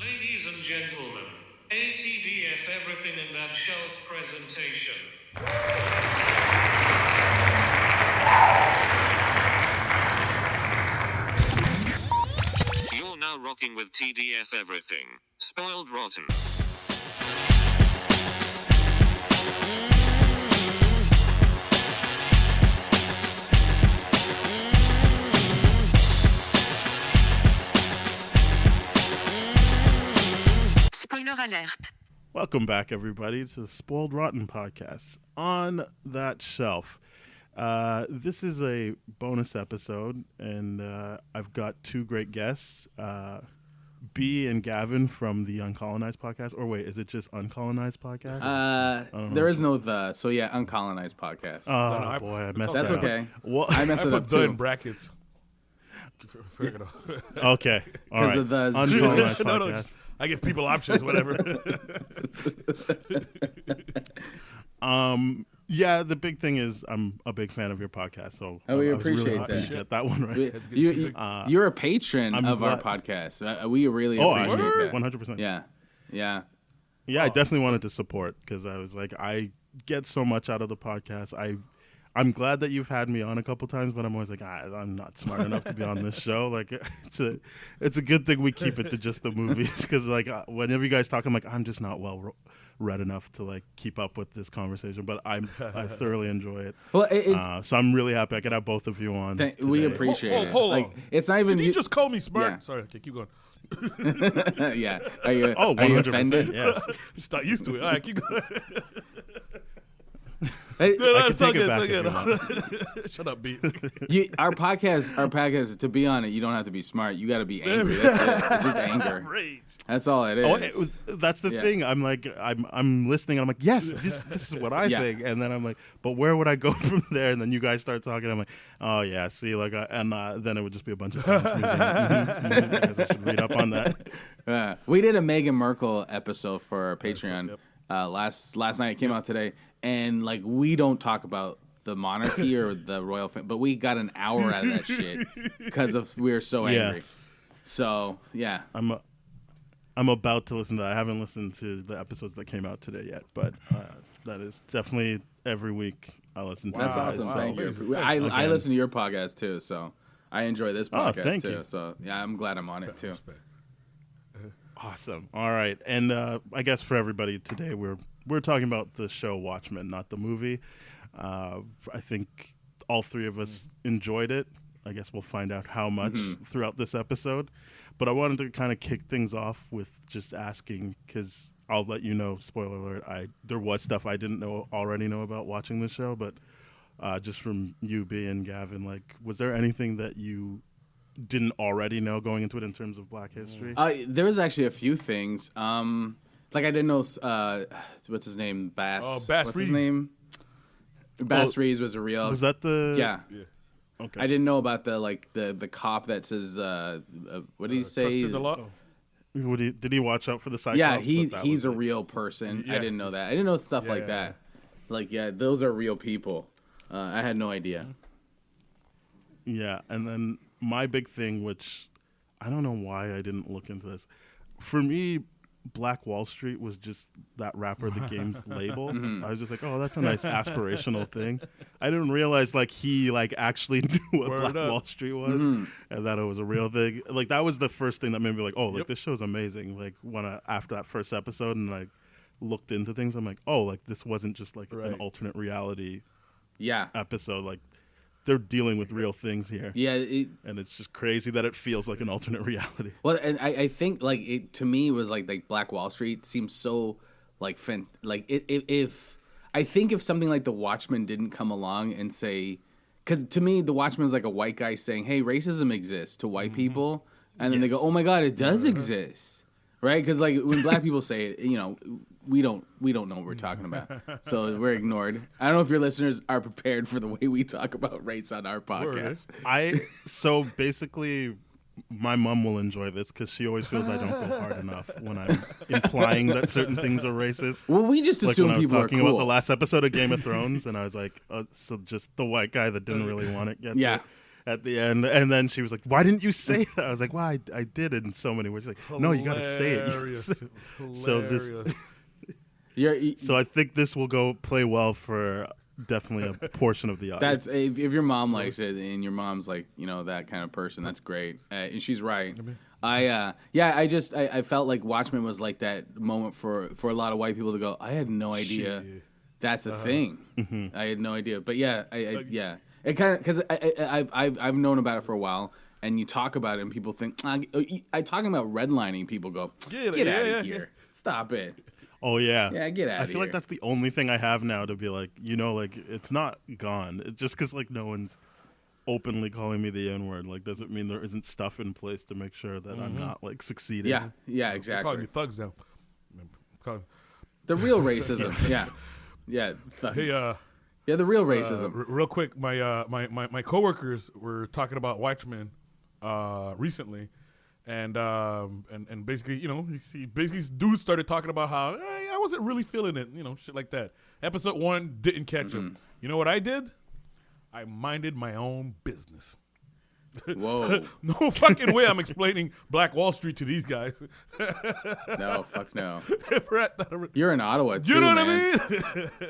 Ladies and gentlemen, ATDF Everything in That Shelf presentation. You're now rocking with TDF Everything. Spoiled Rotten. Spoiler alert. Welcome back, everybody, to the Spoiled Rotten podcast. On That Shelf. This is a bonus episode, and I've got two great guests, B and Gavin from the Uncolonized podcast. Or wait, is it just Uncolonized podcast? There is no the, so yeah, Uncolonized podcast. Oh, boy, I messed That's that up. okay. Well, I messed it up the in too. brackets. okay, all right. Because of the Uncolonized No, podcast. I give people options, whatever. Yeah, the big thing is I'm a big fan of your podcast, so we I was really appreciate happy that. to get that one right. You're a patron I'm of our glad- podcast. We really Oh, appreciate that. 100%. Yeah. Yeah, I definitely wanted to support because I was like, I get so much out of the podcast. I'm glad that you've had me on a couple times, but I'm always like, I'm not smart enough to be on this show. Like, it's a good thing we keep it to just the movies because like whenever you guys talk, I'm like, I'm just not well read enough to like keep up with this conversation. But I thoroughly enjoy it. Well, so I'm really happy I could have both of you on. we today. appreciate it. Hold like, on. it's not even Did you just call me smart? Yeah. Sorry, okay, keep going. yeah. Are you? Oh, are you 100%. offended? Yes. Just not used to it. All right, keep going. Hey, I can take it back if you want. Shut up, B. our podcast. To be on it, you don't have to be smart. You got to be angry. That's it. It's just anger. Rage. That's all it is. Oh, that's the thing. I'm like, I'm listening, and I'm like, yes, this is what I Yeah. think. And then I'm like, but where would I go from there? And then you guys start talking. I'm like, oh yeah, see, like, then it would just be a bunch of stuff. I guess I should read up on that. We did a Meghan Markle episode for our Patreon Yep. last night. It came out today, and like we don't talk about the monarchy or the royal family, but we got an hour out of that shit because we were so angry. So yeah, I'm about to listen to that. I haven't listened to the episodes that came out today yet, but that is definitely every week I listen to. that's you awesome. guys. Thank you. amazing. I listen to your podcast too, so I enjoy this podcast thank too. you. So yeah, I'm glad I'm on it too. Awesome. All right, and I guess for everybody today, we're talking about the show Watchmen, not the movie. I think all three of us enjoyed it. I guess we'll find out how much throughout this episode. But I wanted to kind of kick things off with just asking, because I'll let you know, spoiler alert, there was stuff I didn't already know about watching the show, but just from you, B, and Gavin, like, was there anything that you didn't already know going into it in terms of Black history? There was actually a few things. Like I didn't know what's his name, Bass. Oh, Bass What's Reeves. his name? Bass Reeves was a real. Was that the... Yeah. Okay. I didn't know about the cop that says what did he say? Trusted the law. Did he watch out for the Cyclops? Yeah, But he's that a was it. real person. I Yeah. didn't know that. I didn't know stuff like yeah, that. Like those are real people. I had no idea. Yeah, and then my big thing, which I don't know why I didn't look into this. For me, Black Wall Street was just that Rapper the Game's label. I was just like, oh, that's a nice aspirational thing. I didn't realize like he like actually knew what Word Black up. Wall Street was and that it was a real thing. Like that was the first thing that made me like, oh, like this show's amazing. Like after that first episode and like looked into things, I'm like, oh, like this wasn't just like an alternate reality Yeah. episode. Like they're dealing with real things here. Yeah. And it's just crazy that it feels like an alternate reality. Well, and I think like it to me was like Black Wall Street seems so like if I think if something like The Watchmen didn't come along and say, because to me The Watchmen is like a white guy saying, hey, racism exists to white people, and then they go, oh my god, it does exist, right? Because like when black people say it, you know, we don't know what we're talking about, so we're ignored. I don't know if your listeners are prepared for the way we talk about race on our podcast. So basically, my mom will enjoy this because she always feels I don't go hard enough when I'm implying that certain things are racist. Well, we just Like assume when I was people are talking cool. about the last episode of Game of Thrones, and I was like, so just the white guy that didn't really want it gets Yeah. it. at the end, and then she was like, "Why didn't you say that?" I was like, "Well, I did it in so many ways." She's like, "No, you got to say it." Hilarious. So this, so I think this will go play well for definitely a portion of the audience. That's if your mom likes it and your mom's like that kind of person. That's great, and she's right. I felt like Watchmen was like that moment for a lot of white people to go, I had no idea that's a thing. Mm-hmm. I had no idea, but it kind of because I've known about it for a while, and you talk about it, and people think I talking about redlining. People go, get out of here, stop it. Oh yeah, get out. I feel like that's the only thing I have now to be like, like it's not gone. It's just because like no one's openly calling me the N-word. Like, doesn't mean there isn't stuff in place to make sure that I'm not like succeeding. Yeah, exactly. Calling me thugs now. The real racism. yeah, thugs. Hey, the real racism. Real quick, my coworkers were talking about Watchmen recently. And basically, basically, dudes started talking about how I wasn't really feeling it, shit like that. Episode 1 didn't catch him. You know what I did? I minded my own business. Whoa! No fucking way! I'm explaining Black Wall Street to these guys. No, fuck no. You're in Ottawa too. You know man. what I mean?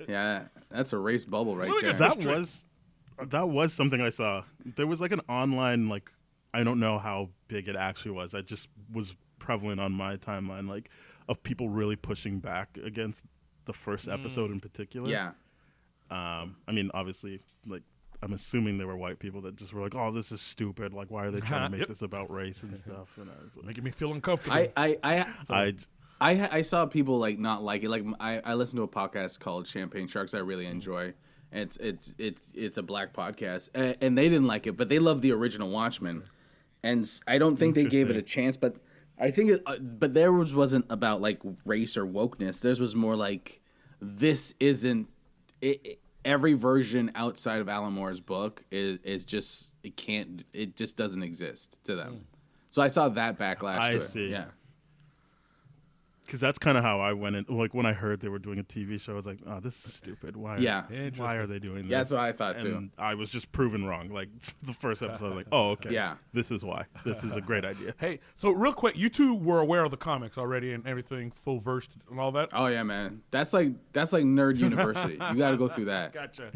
Yeah, that's a race bubble right there. That was something I saw. There was like an online like. I don't know how big it actually was. I just was prevalent on my timeline, like of people really pushing back against the first episode in particular. Yeah. I mean, obviously, like I'm assuming they were white people that just were like, "Oh, this is stupid. Like, why are they trying to make this about race and stuff?" And I was like, making me feel uncomfortable. I saw people like not like it. Like I listened to a podcast called Champagne Sharks. I really enjoy. It's a black podcast, and they didn't like it, but they love the original Watchmen. And I don't think they gave it a chance, but I think but theirs wasn't about like race or wokeness. Theirs was more like this isn't every version outside of Alan Moore's book is just it just doesn't exist to them. So I saw that backlash. I to see. It. Yeah. Because that's kind of how I went in. Like when I heard they were doing a TV show, I was like, "Oh, this is stupid. Why are they doing this?" Yeah, that's what I thought too. And I was just proven wrong. Like the first episode, I was like, "Oh, okay. Yeah, this is why. This is a great idea." Hey, so real quick, you two were aware of the comics already and everything, full versed and all that. Oh yeah, man. That's like nerd university. You got to go through that. Gotcha.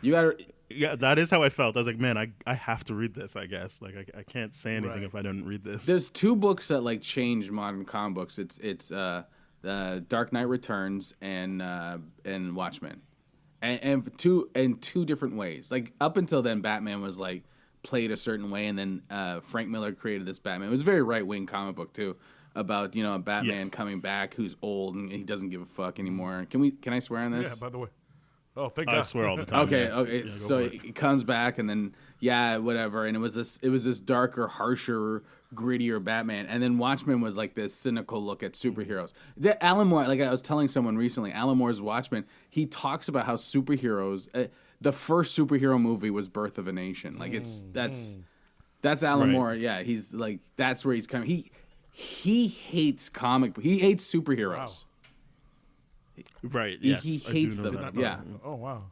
You got to. Yeah, that is how I felt. I was like, man, I have to read this, I guess. Like, I can't say anything if I don't read this. There's two books that, like, changed modern comic books. It's Dark Knight Returns and Watchmen. And two different ways. Like, up until then, Batman was, like, played a certain way, and then Frank Miller created this Batman. It was a very right-wing comic book, too, about, a Batman coming back who's old and he doesn't give a fuck anymore. Can I swear on this? Yeah, by the way. Oh, thank God. I swear all the time. Okay. Yeah, so he comes back, and then whatever. And it was this darker, harsher, grittier Batman. And then Watchmen was like this cynical look at superheroes. Alan Moore, like I was telling someone recently, Alan Moore's Watchmen. He talks about how superheroes. The first superhero movie was Birth of a Nation. Like that's Alan Moore. Yeah, he's like that's where he's coming. He hates he hates superheroes. Wow. Right. Yes, he hates them. Yeah. Oh wow.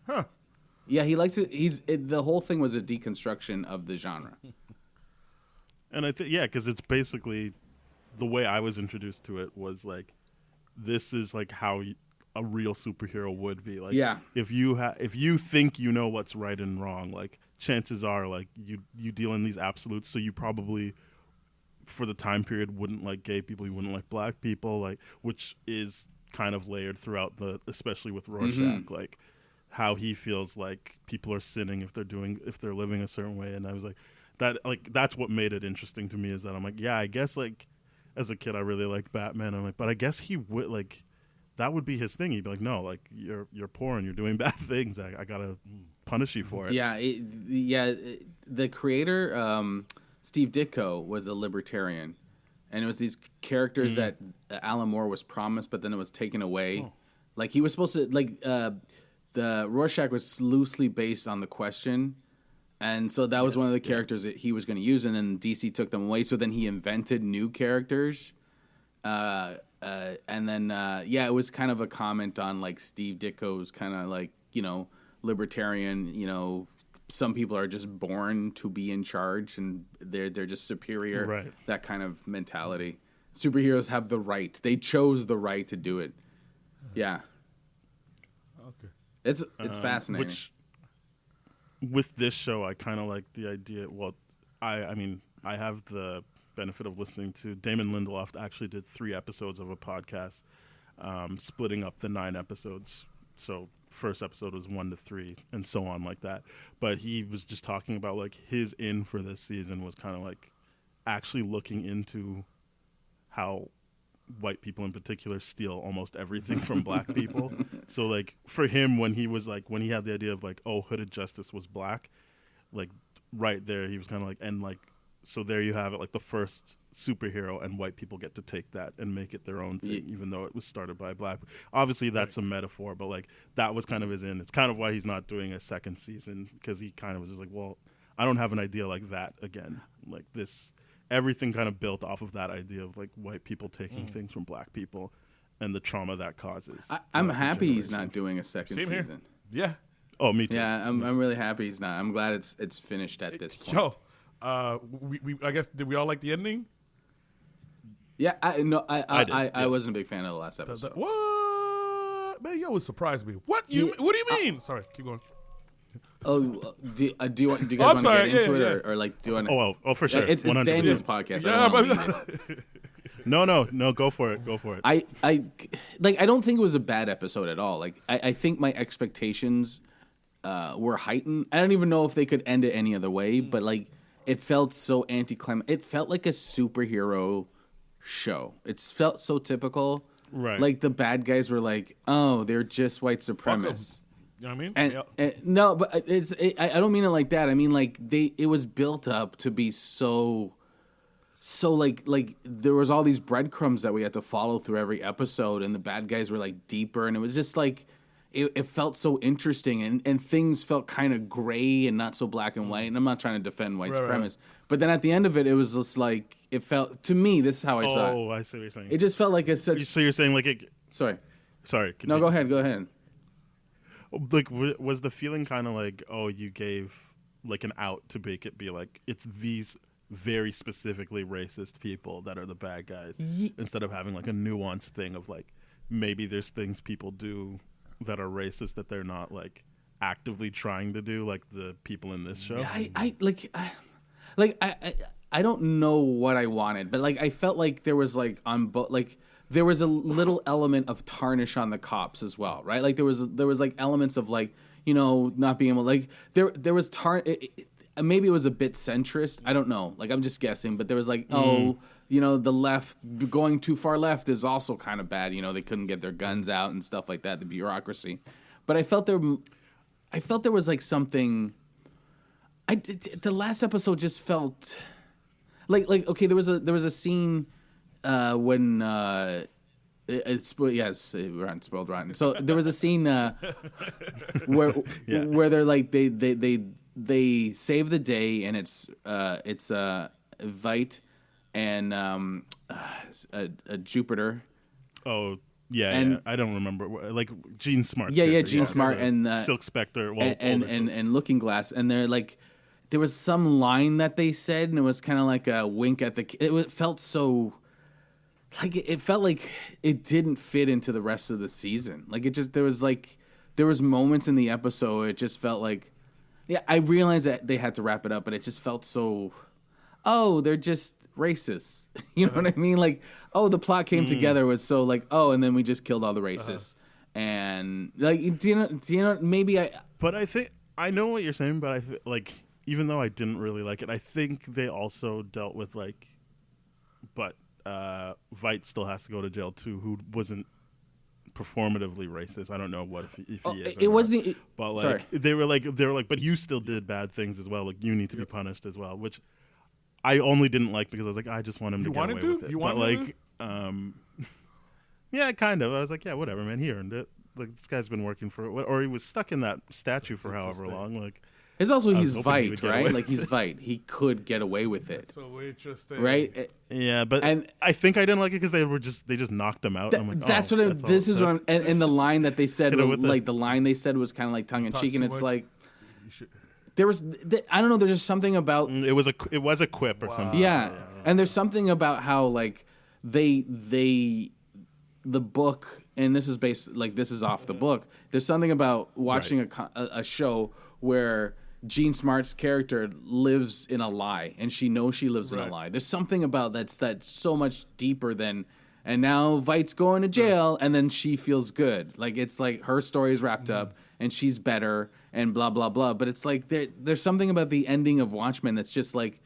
Huh. Yeah, he likes it. The whole thing was a deconstruction of the genre. And I think because it's basically the way I was introduced to it was like this is like how a real superhero would be. Like if you think you know what's right and wrong, like chances are like you deal in these absolutes, so you probably for the time period wouldn't like gay people, you wouldn't like black people, like which is kind of layered throughout especially with Rorschach, like how he feels like people are sinning if they're living a certain way. And I was like that's what made it interesting to me, is that I'm like, I guess like as a kid I really liked Batman. I'm like, but I guess he would like that would be his thing. He'd be like, no, like you're poor and you're doing bad things. I gotta punish you for it. The creator Steve Ditko was a libertarian. And it was these characters that Alan Moore was promised, but then it was taken away. Oh. Like he was supposed to, the Rorschach was loosely based on The Question, and so that was one of the characters that he was going to use. And then DC took them away, so then he invented new characters. And then it was kind of a comment on like Steve Ditko's kind of like libertarian some people are just born to be in charge and they're just superior. Right. That kind of mentality. Superheroes have the right. They chose the right to do it. Yeah. Okay. It's fascinating. Which, with this show, I kind of like the idea. Well, I mean, I have the benefit of listening to Damon Lindelof. Actually, did 3 episodes of a podcast, splitting up the 9 episodes. So first episode was 1 to 3, and so on like that. But he was just talking about like his in for this season was kind of like actually looking into how white people in particular steal almost everything from black people. So like for him, when he had the idea of like, oh, Hooded Justice was black, like right there he was kind of like, and like, so there you have it, like the first superhero, and white people get to take that and make it their own thing, even though it was started by black. Obviously that's a metaphor, but like that was kind of his in. It's kind of why he's not doing a second season, because he kind of was just like, well, I don't have an idea like that again. Like this, everything kind of built off of that idea of like white people taking things from black people and the trauma that causes. I'm happy he's not doing a second Same here. season. Yeah. Oh, me too. Yeah, I'm really happy he's not. I'm glad it's finished at this point. Yo, we I guess, did we all like the ending? Yeah, I did. wasn't a big fan of the last episode. What? Man, you always surprise me. What do you mean? Sorry, keep going. Oh, do you guys Oh, want I'm to sorry, get into yeah, it, or like do you want? Oh, for sure. It's 100%. Daniel's podcast. Yeah, I don't wanna lead it. No, go for it. I don't think it was a bad episode at all. Like I think my expectations were heightened. I don't even know if they could end it any other way, but like it felt so anticlimactic. It felt like a superhero show. It felt so typical. Right. Like the bad guys were like, oh, they're just white supremacists. You know what I mean? And no, but I don't mean it like that. I mean like it was built up to be so like there was all these breadcrumbs that we had to follow through every episode, and the bad guys were like deeper, and it was just like it felt so interesting, and things felt kind of gray and not so black and white. And I'm not trying to defend white supremacists, but then at the end of it, it was just like it felt to me. This is how I saw it. Oh, I see what you're saying. It just felt like it's such. So you're saying like it? Sorry. Sorry. No, Continue. go ahead. Like, was the feeling kind of like, oh, you gave like an out to make it be like it's these very specifically racist people that are the bad guys, instead of having like a nuanced thing of like maybe there's things people do that are racist that they're not like actively trying to do, like the people in this show. I don't know what I wanted, but like I felt like there was like on both like there was a little element of tarnish on the cops as well, right? Like there was like elements of like, you know, not being able like there was maybe it was a bit centrist. I don't know. Like I'm just guessing, but there was like you know, the left going too far left is also kind of bad. You know, they couldn't get their guns out and stuff like that. The bureaucracy, but I felt there was like something. The last episode just felt like okay. There was a scene when we're on Spoiled Rotten. So there was a scene where they're like they save the day, and it's Vite and a Jupiter. Oh yeah, And- yeah. I don't remember. Like Gene Smart. Yeah, Gene Smart and Silk Spectre. Well, and Looking Glass, and they're like, there was some line that they said, and it was kind of like a wink at the. It felt so, like it felt like it didn't fit into the rest of the season. Like it just there was moments in the episode. It just felt like, yeah, I realized that they had to wrap it up, but it just felt so. Oh, they're just racists. You know what I mean? Like, oh, the plot came together was so like, oh, and then we just killed all the racists. And like, do you know? Maybe I. But I think I know what you're saying. But like, even though I didn't really like it, I think they also dealt with like, but Vite still has to go to jail too. Who wasn't performatively racist? I don't know what if he is. Or It not. wasn't. But like Sorry. they were like, but you still did bad things as well. Like you need to be punished as well, which I only didn't like because I was like, I just want him to get away with it. You but wanted like, yeah, kind of. I was like, yeah, whatever, man. He earned it. Like this guy's been working for it, or he was stuck in that statue for however long. Like It's also I he's was hoping he would Vite, get right? away Like he's Vite. He could get away with it, So interesting. right? yeah, but And- I think I didn't like it because they just knocked him out. I'm like, That's oh, what. that's This all. is what. I'm, and the line that they said, Hit it with like the- the line they said was kind of like tongue in Talks cheek, and too it's much. like, You should- there was I don't know. There's just something about It was a quip or something. yeah. And there's something about how like the book, and this is based like this is off the book. There's something about watching a show where Jean Smart's character lives in a lie, and she knows she lives in a lie. There's something about that's so much deeper than. And now Vight's going to jail, and then she feels good. Like it's like her story is wrapped up, and she's better, and blah blah blah. But it's like there's something about the ending of Watchmen that's just like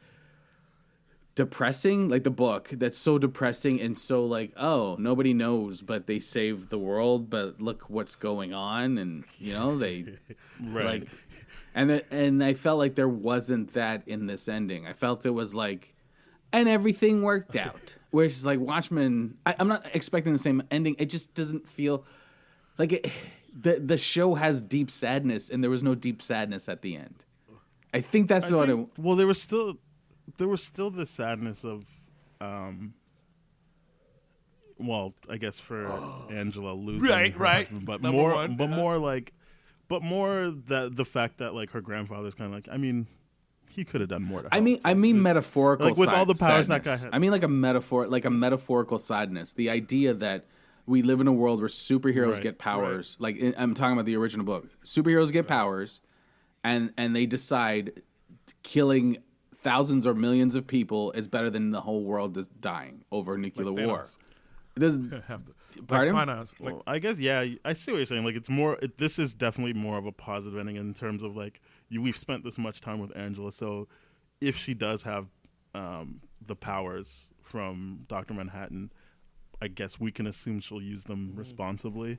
depressing, like the book that's so depressing and so like, oh, nobody knows, but they saved the world, but look what's going on, and you know they like, and I felt like there wasn't that in this ending. I felt it was like, and everything worked out. Where it's like Watchmen, I'm not expecting the same ending. It just doesn't feel like it. The show has deep sadness, and there was no deep sadness at the end. I think that's what it. Well, there was still the sadness of, well, I guess for Angela losing her husband, but more that the fact that like her grandfather's kind of like, I mean, he could have done more to help. I mean metaphorical, like with all the powers sadness. that guy had. I mean like a metaphorical sadness. The idea that we live in a world where superheroes get powers. Like I'm talking about the original book. Superheroes get powers, and they decide killing thousands or millions of people is better than the whole world is dying over nuclear war. Pardon? Well, I guess I see what you're saying. Like it's more. This is definitely more of a positive ending in terms of like we've spent this much time with Angela, so if she does have the powers from Dr. Manhattan, I guess we can assume she'll use them responsibly.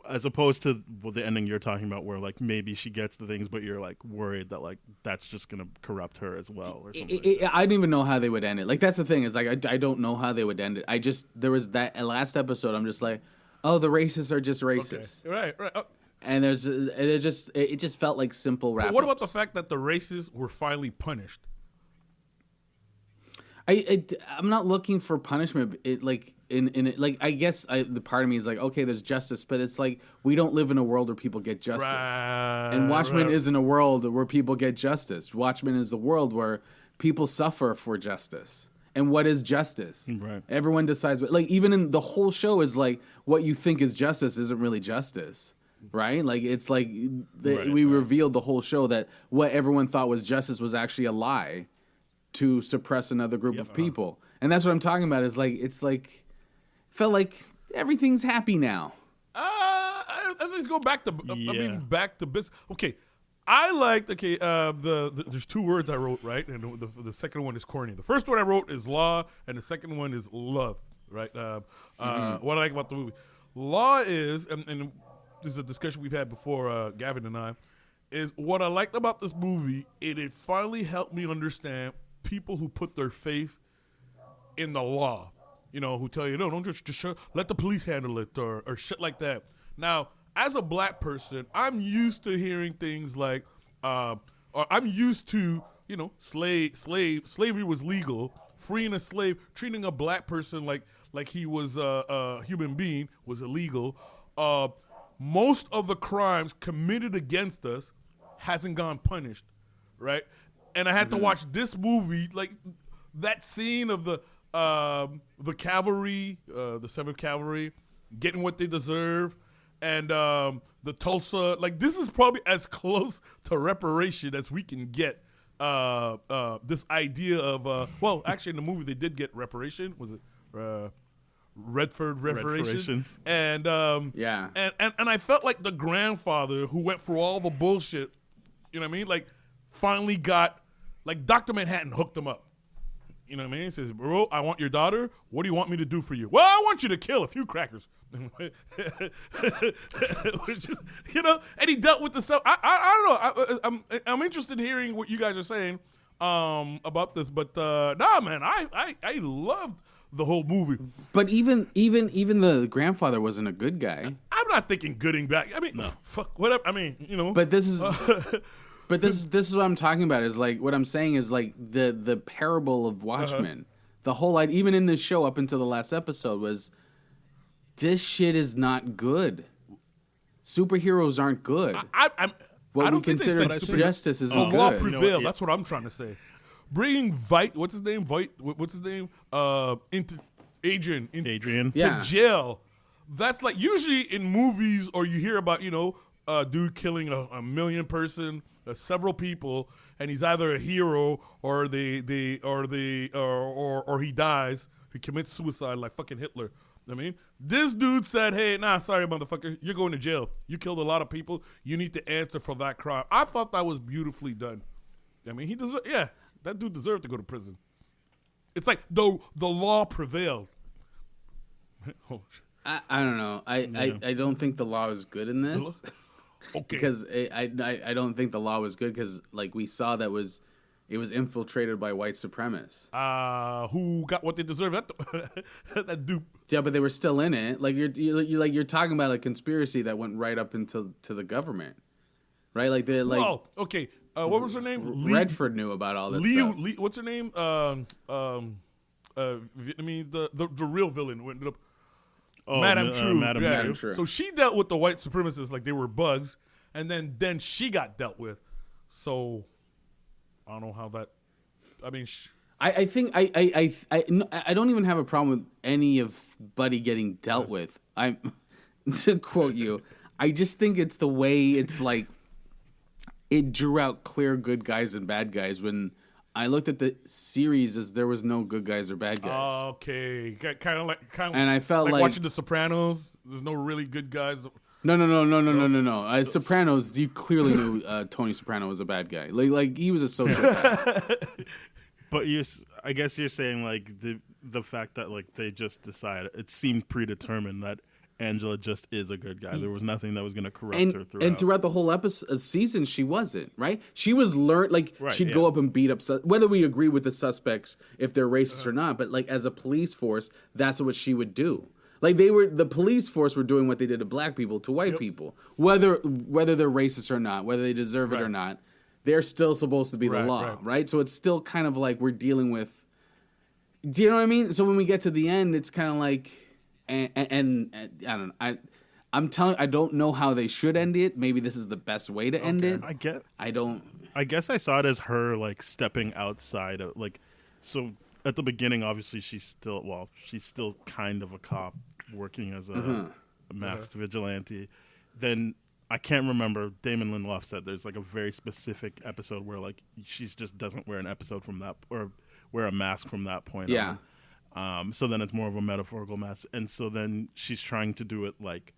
As opposed to the ending you're talking about, where like maybe she gets the things, but you're like worried that like that's just gonna corrupt her as well, or something. I don't even know how they would end it. Like that's the thing is like I don't know how they would end it. There was that last episode. I'm just like, oh, the racists are just racist, okay. Right. And it just felt like simple wrap. What about the fact that the racists were finally punished? I'm not looking for punishment. I guess the part of me is like, okay, there's justice, but it's like we don't live in a world where people get justice. And Watchmen isn't a world where people get justice. Watchmen is the world where people suffer for justice. And what is justice? Right. Everyone decides. Like even in the whole show is like what you think is justice isn't really justice. Right? Like it's like we revealed the whole show that what everyone thought was justice was actually a lie to suppress another group of people. And that's what I'm talking about. Is like it's like felt like everything's happy now. Let's go back to back to business. Okay, I liked there's two words I wrote, right? And the second one is corny. The first one I wrote is law, and the second one is love, right? What I like about the movie, law is, and this is a discussion we've had before, Gavin and I, is what I liked about this movie. It finally helped me understand people who put their faith in the law, you know, who tell you, no, don't just let the police handle it or shit like that. Now, as a black person, I'm used to hearing things like, or I'm used to, you know, slavery was legal, freeing a slave, treating a black person like he was a human being was illegal. Most of the crimes committed against us hasn't gone punished, right? And I had to watch this movie, like that scene of the cavalry, the 7th Cavalry, getting what they deserve, and the Tulsa. Like this is probably as close to reparation as we can get. This idea of well, actually, in the movie they did get reparation. Was it? Redford reparations. And and I felt like the grandfather who went through all the bullshit, you know what I mean? Like finally got, like Dr. Manhattan hooked him up. You know what I mean? He says, bro, I want your daughter. What do you want me to do for you? Well, I want you to kill a few crackers. Just, you know, and he dealt with the stuff. I don't know. I'm interested in hearing what you guys are saying about this. But nah, man, I loved the whole movie. But even the grandfather wasn't a good guy. I'm not thinking good and bad. I mean, no. Fuck, whatever. I mean, you know. But this is... But this is what I'm talking about. Is like what I'm saying is like the parable of Watchmen. The whole even in this show up until the last episode was this shit is not good. Superheroes aren't good. what I we don't think they consider said super- justice is the good. law You know what, prevailed. yeah. That's what I'm trying to say. Bringing what's his name? Into Adrian Adrian. Yeah. to jail. That's like usually in movies, or you hear about a dude killing a million person, several people, and he's either a hero or or he dies. He commits suicide like fucking Hitler. I mean, this dude said, "Hey, nah, sorry, motherfucker, you're going to jail. You killed a lot of people. You need to answer for that crime." I thought that was beautifully done. I mean, that dude deserved to go to prison. It's like the law prevailed. Oh, shit. I don't know. I don't think the law is good in this. Okay. Because I don't think the law was good because like we saw it was infiltrated by white supremacists. Who got what they deserve? That dude. Yeah, but they were still in it. Like you're talking about a conspiracy that went right up into the government, right? Like the like. Oh, okay. What was her name? Redford knew about all this stuff. What's her name? Vietnamese. The real villain who ended up. Oh, Madame True. Madame Yeah. Madame True. So she dealt with the white supremacists like they were bugs, and then she got dealt with. So I don't know how that. I mean, I think I don't even have a problem with any of Buddy getting dealt with. I to quote you, I just think it's the way it's like it drew out clear good guys and bad guys when I looked at the series as there was no good guys or bad guys. okay, kind of like And I felt like- watching The Sopranos. There's no really good guys. No. Sopranos, you clearly knew Tony Soprano was a bad guy. Like he was a sociopath. But I guess you're saying like the fact that like they just decided it seemed predetermined that Angela just is a good guy. There was nothing that was going to corrupt her throughout. And throughout the whole season, she wasn't, right? She was she'd go up and beat up, whether we agree with the suspects, if they're racist or not, but like as a police force, that's what she would do. Like the police force were doing what they did to black people, to white people. Whether they're racist or not, whether they deserve it or not, they're still supposed to be the law, right? So it's still kind of like we're dealing with, do you know what I mean? So when we get to the end, it's kind of like, and I don't know. I don't know how they should end it. Maybe this is the best way to end it. I guess I saw it as her like stepping outside of like. So at the beginning, obviously she's still kind of a cop working as a masked vigilante. Then I can't remember. Damon Lindelof said there's like a very specific episode where like she just doesn't wear an episode from that or wear a mask from that point on. So then it's more of a metaphorical mask. And so then she's trying to do it like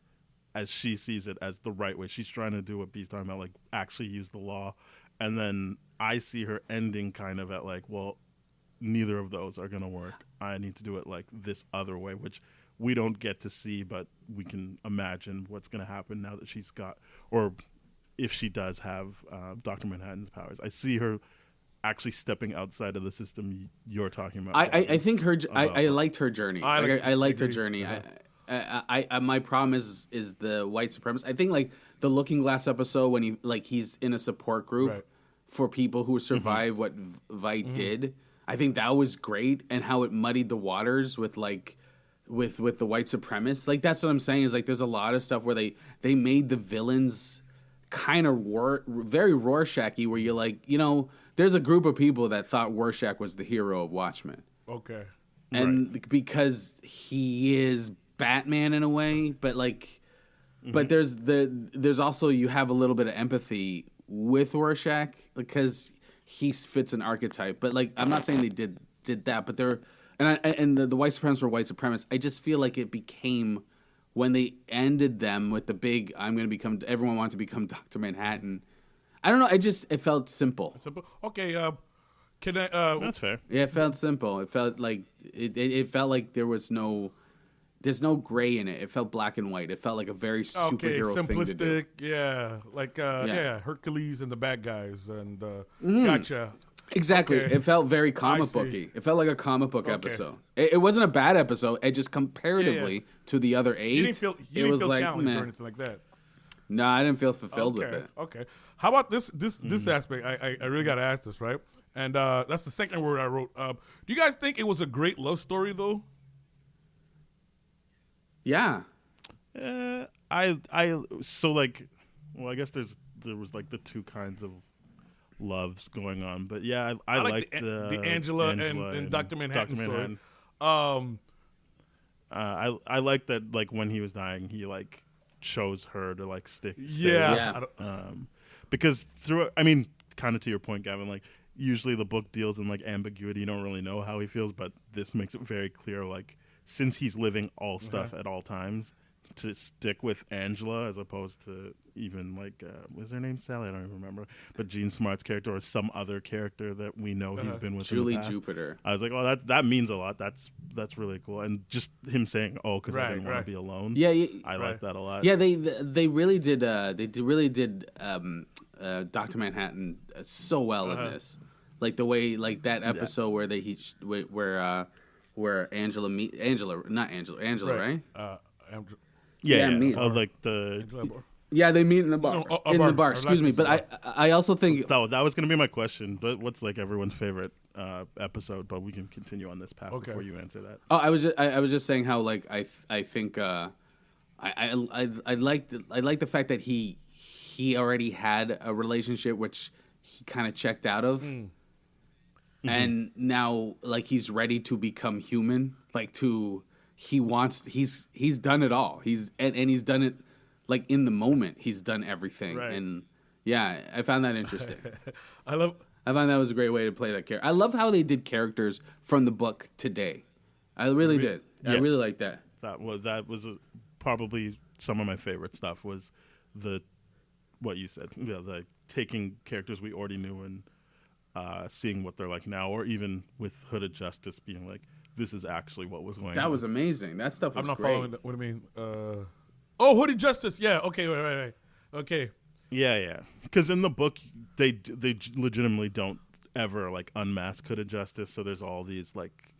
as she sees it as the right way. She's trying to do what B's talking about, like actually use the law. And then I see her ending kind of at like, well, neither of those are going to work. I need to do it like this other way, which we don't get to see, but we can imagine what's going to happen now that she's got, or if she does have Dr. Manhattan's powers. I see her actually stepping outside of the system you're talking about. I think I liked her journey. I liked her journey. Uh-huh. My problem is the white supremacist. I think like the Looking Glass episode when he's in a support group for people who survived what Vite did. I think that was great, and how it muddied the waters with with the white supremacists. Like that's what I'm saying is like there's a lot of stuff where they made the villains kind of very Rorschach-y, where you're like, there's a group of people that thought Rorschach was the hero of Watchmen. Okay. And because he is Batman in a way, but like, but there's also, you have a little bit of empathy with Rorschach because he fits an archetype. But like, I'm not saying they did that, but and the white supremacists were white supremacists. I just feel like it became, when they ended them with the big, everyone wanted to become Dr. Manhattan. I don't know. It felt simple. Okay. Can I? That's fair. Yeah, it felt simple. It felt like it felt like there's no gray in it. It felt black and white. It felt like a very superhero thing to do. Simplistic. Yeah, like Hercules and the bad guys, and gotcha. Exactly. Okay. It felt very comic booky. It felt like a comic book episode. It wasn't a bad episode. It just comparatively to the other 8, You didn't feel challenged meh. or anything like that. No, I didn't feel fulfilled with it. Okay. How about this aspect? I really got to ask this, right? And that's the second word I wrote. Do you guys think it was a great love story, though? Yeah. I guess there's there was like the two kinds of loves going on. But yeah, I liked the Angela and Dr. Manhattan story. I like that, like when he was dying, he like chose her to like stay. Yeah. Because I mean, kind of to your point, Gavin, like usually the book deals in like ambiguity. You don't really know how he feels, but this makes it very clear, like since he's living all stuff at all times, to stick with Angela as opposed to even like was her name Sally? I don't even remember. But Gene Smart's character or some other character that we know he's been with. Julie in the past. Jupiter. I was like, oh, that means a lot. That's really cool. And just him saying, oh, because I didn't want to be alone. Yeah, I like that a lot. Yeah, they really did. Really did Dr. Manhattan so well in this. Like the way, like that episode where where Angela right? Yeah. meet. Like the. Yeah, they meet in the bar. No, the bar. Excuse me, but I also think that was going to be my question. But what's like everyone's favorite episode? But we can continue on this path before you answer that. Oh, I was just saying how like I think I like the fact that he already had a relationship which he kind of checked out of, and now like he's ready to become human. Like he's done it all. He's done it. Like in the moment, he's done everything, and yeah, I found that interesting. I found that was a great way to play that character. I love how they did characters from the book today. I really did. Yes. I really like that. That was probably some of my favorite stuff. Was what you said, like taking characters we already knew and seeing what they're like now, or even with Hooded Justice being like, this is actually what was going on. That was amazing. That stuff was I'm not great. following what do you mean? Oh, Hooded Justice. Yeah. Okay. Right. Okay. Yeah. Because in the book, they legitimately don't ever like unmask Hooded Justice. So there's all these like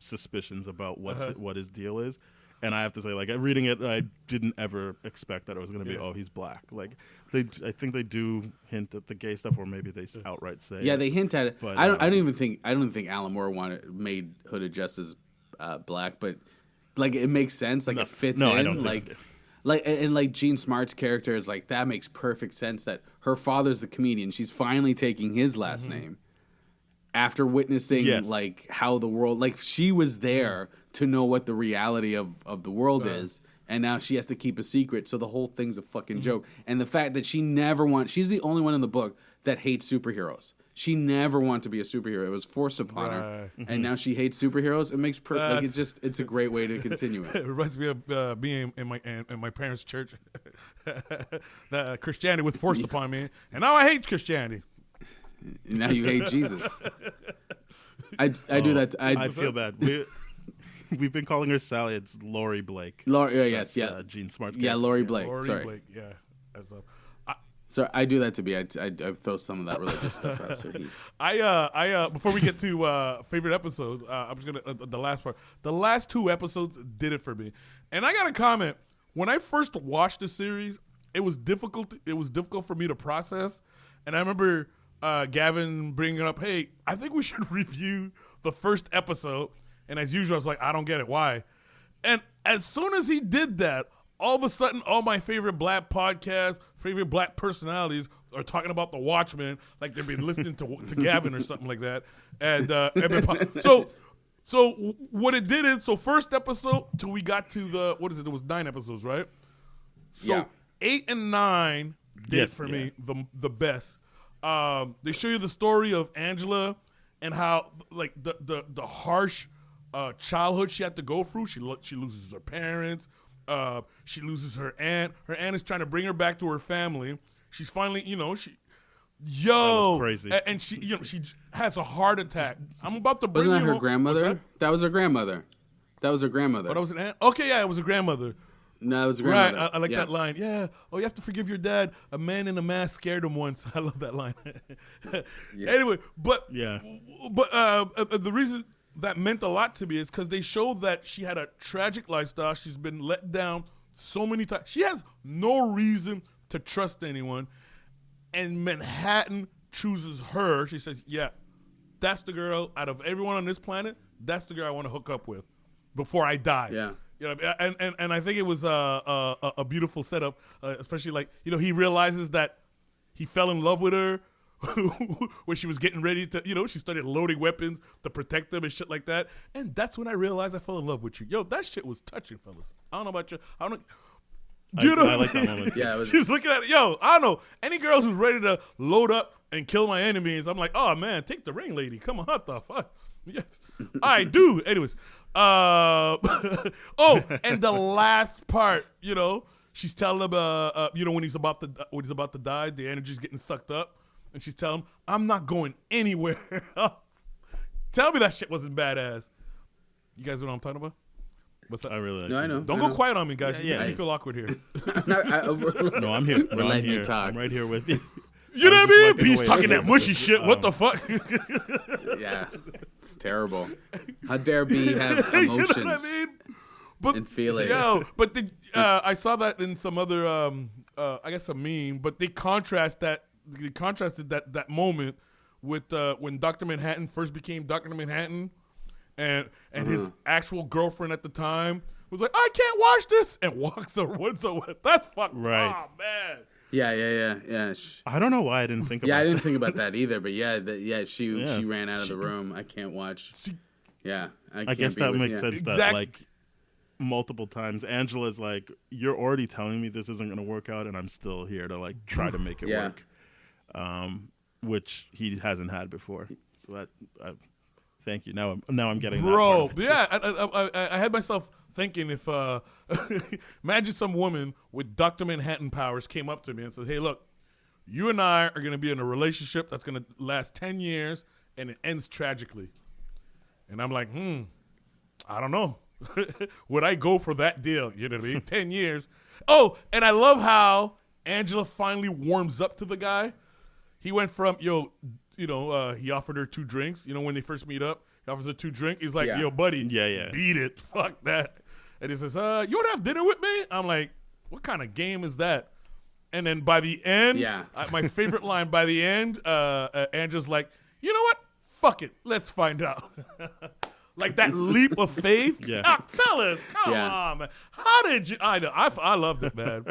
suspicions about what his deal is. And I have to say, like reading it, I didn't ever expect that it was going to be, oh, he's black. Like I think they do hint at the gay stuff, or maybe they outright say. Yeah, they hint at it. But I don't think Alan Moore made Hooded Justice black, but. Like it makes sense, like it fits in. I don't think like Gene Smart's character is like that makes perfect sense. That her father's the comedian, she's finally taking his last name after witnessing like how the world, like she was there to know what the reality of the world is, and now she has to keep a secret. So the whole thing's a fucking joke. And the fact that she's the only one in the book that hates superheroes. She never wanted to be a superhero. It was forced upon her, and now she hates superheroes. It makes like it's a great way to continue it. It reminds me of being in my parents' church. That Christianity was forced upon me, and now I hate Christianity. Now you hate Jesus. I do that. I feel bad. We've been calling her Sally. It's Laurie Blake. Gene Smart's character. Yeah, Laurie Blake. Sorry. Yeah. So I do that to be. I throw some of that religious stuff out. So I before we get to favorite episodes, I'm just gonna the last part. The last two episodes did it for me, and I got a comment. When I first watched the series, it was difficult. It was difficult for me to process, and I remember Gavin bringing up, "Hey, I think we should review the first episode." And as usual, I was like, "I don't get it. Why?" And as soon as he did that, all of a sudden, all my favorite black podcasts, favorite black personalities are talking about the Watchmen, like they've been listening to Gavin or something like that. And so what it did is, so first episode till we got to the There was 9 episodes, right? So 8 and 9 did for me the best. They show you the story of Angela and how like the harsh childhood she had to go through. She loses her parents. She loses her aunt. Her aunt is trying to bring her back to her family. She's finally, that was crazy. And she, she has a heart attack. I'm about to bring. Wasn't that her grandmother? That was her grandmother. That was her grandmother. Oh, that was an aunt. Okay, yeah, it was a grandmother. No, it was a grandmother. Right, I like that line. Yeah. Oh, you have to forgive your dad. A man in a mask scared him once. I love that line. Anyway, but the reason that meant a lot to me is because they showed that she had a tragic lifestyle. She's been let down so many times. She has no reason to trust anyone. And Manhattan chooses her. She says, yeah, that's the girl out of everyone on this planet. That's the girl I want to hook up with before I die. Yeah. You know, and I think it was a beautiful setup, especially like, you know, he realizes that he fell in love with her when she was getting ready to, you know, she started loading weapons to protect them and shit like that. And that's when I realized I fell in love with you. Yo, that shit was touching, fellas. I don't know about you. I don't know. You know, I like that moment. Yeah, it was, she's looking at it. Yo, I don't know. Any girls who's ready to load up and kill my enemies, I'm like, oh man, take the ring, lady. Come on, what the fuck? Yes, I do. Anyways, oh, and the last part, you know, she's telling him, you know, when he's about to die, the energy's getting sucked up, and she's telling him, I'm not going anywhere. Tell me that shit wasn't badass. You guys know what I'm talking about? What's that? I really like No, it. I know. Don't I go know. quiet on me, guys. You Yeah, make me yeah. feel awkward here. No, I'm here. We're No, I'm letting you here. talk. I'm right here with you. You know I what was I mean? just He's wiping talking away. that mushy shit. What the fuck? Yeah, it's terrible. How dare B have You emotions know what I mean? But and feelings? yo, but I saw that in some other, I guess a meme. But they contrasted that moment with when Dr. Manhattan first became Dr. Manhattan, and his actual girlfriend at the time was like, I can't watch this, and walks away. That's fucking Right. Oh man. Yeah. I don't know why I didn't think about Yeah, I didn't that. think about that either. But yeah, she Yeah. ran out of the room. I can't watch. Yeah, I can't guess be that with- makes yeah. sense that Exact- like multiple times Angela's like, you're already telling me this isn't going to work out and I'm still here to like try to make it Yeah. work. Which he hasn't had before. So that thank you. Now I'm getting Bro, that part of it. yeah, I had myself thinking if imagine some woman with Dr. Manhattan powers came up to me and said, hey, look, you and I are going to be in a relationship that's going to last 10 years and it ends tragically. And I'm like, I don't know. Would I go for that deal? You know what I mean? 10 years. Oh, and I love how Angela finally warms up to the guy. He went from, he offered her 2 drinks. You know, when they first meet up, he offers her 2 drinks. He's like, Yeah. yo, buddy, Yeah. beat it. Fuck that. And he says, you want to have dinner with me? I'm like, what kind of game is that? And then by the end, Yeah. my favorite line, by the end, Angela's like, you know what? Fuck it. Let's find out. Like that leap of faith. Yeah. Fellas, come Yeah. on, man. How did you? I know. I loved it, man.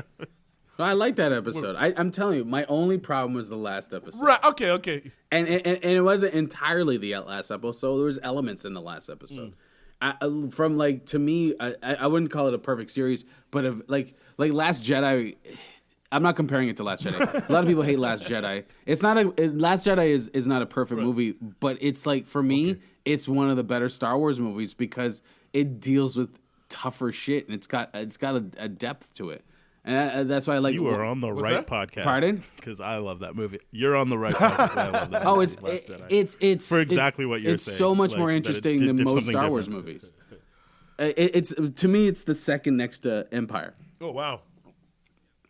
No, I like that episode. I'm telling you, my only problem was the last episode. Right. Okay. And it wasn't entirely the last episode. There was elements in the last episode. From like, to me, I wouldn't call it a perfect series, but like Last Jedi. I'm not comparing it to Last Jedi. A lot of people hate Last Jedi. It's not Last Jedi is not a perfect movie, but it's like, for me, it's one of the better Star Wars movies because it deals with tougher shit and it's got a depth to it. And that's why I like. You are on the right that? podcast. Pardon? Because I love that movie. You're on the right podcast. I love that Oh, movie, Last Jedi. it's For exactly what you're it's saying. so much Like, more that it interesting did than most something Star Wars different. movies. It's to me, it's the second next to Empire. Oh wow.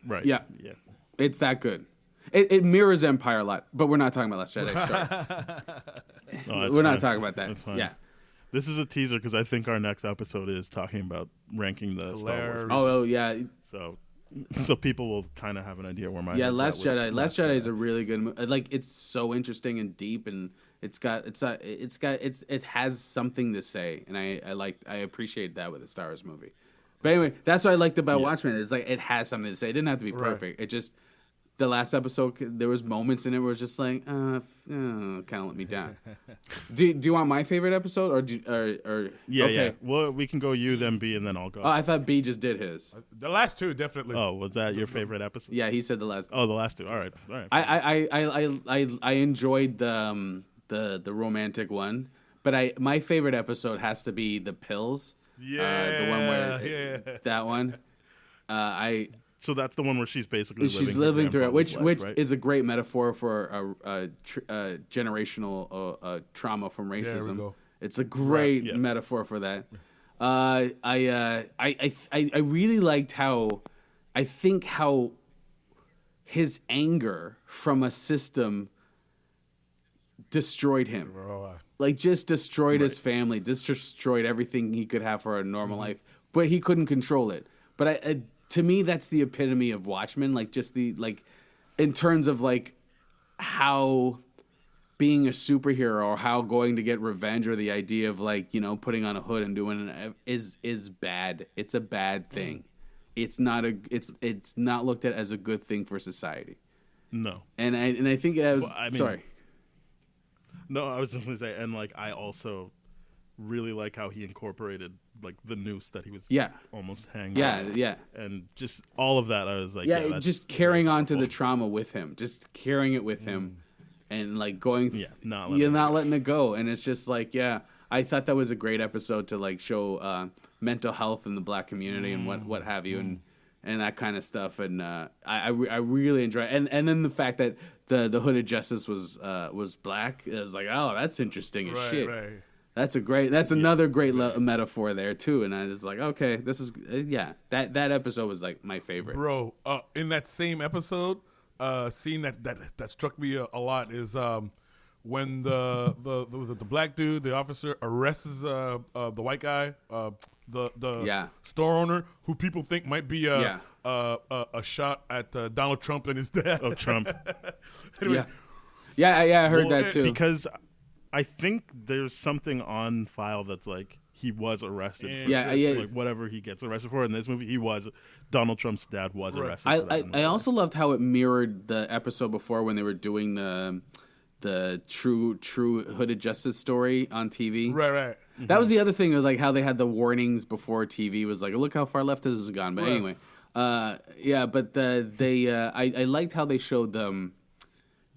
Right. Yeah. Yeah. It's that good. It mirrors Empire a lot, but we're not talking about Last Jedi. Sorry. No, that's We're not fine. talking about that. That's fine. Yeah. This is a teaser because I think our next episode is talking about ranking the Star Wars. Hilarious. Oh yeah. So people will kind of have an idea where my Yeah, head's Last at with Jedi. Last Jedi is a really good movie. Like, it's so interesting and deep, and it has something to say, and I appreciate that with a Star Wars movie. But anyway, that's what I liked about Watchmen. It's like it has something to say. It didn't have to be perfect. It just, the last episode, there was moments in it where it was just like, kind of let me down. Do you want my favorite episode or Yeah, okay. yeah. Well, we can go you, then B, and then I'll go. Oh, I thought B just did his. The last 2 definitely. Oh, was that your favorite episode? Yeah, he said the last. Oh, the last 2. All right. All right. I enjoyed the romantic one, but my favorite episode has to be the pills. Yeah. The one where that one. So that's the one where she's basically She's living living through it, grandfather's which life, right? is a great metaphor for a generational trauma from racism. go. It's a great yeah. metaphor for that. I really liked how his anger from a system destroyed him. Like, just destroyed his family, just destroyed everything he could have for a normal life, but he couldn't control it. But to me, that's the epitome of Watchmen. Like, just in terms of like how being a superhero or how going to get revenge or the idea of like, you know, putting on a hood and doing it is bad. It's a bad thing. It's not looked at as a good thing for society. No. And I think I was sorry. No, I was just going to say, and like I also really like how he incorporated like the noose that he was almost hanging. Yeah. And just all of that, I was like, that's just carrying on to the trauma with him, just carrying it with him, and like going, not letting it go. And it's just like, I thought that was a great episode to like show mental health in the Black community and what have you, and that kind of stuff. And I really enjoy it. And then the fact that the Hooded Justice was black, I was like, oh, that's interesting as shit. Right. That's another great metaphor there too. And I was like, okay, this is that episode was like my favorite. Bro, in that same episode, scene that struck me a lot is when the black dude, the officer, arrests the white guy, the store owner, who people think might be a shot at Donald Trump and his dad. Oh, Trump. Anyway. I heard that too. Because I think there's something on file that's like he was arrested. For like whatever he gets arrested for in this movie, Donald Trump's dad was arrested. For that I also loved how it mirrored the episode before when they were doing the true Hooded Justice story on TV. Right. That was the other thing, was like how they had the warnings before TV was like, look how far left this has gone. But anyway, I liked how they showed them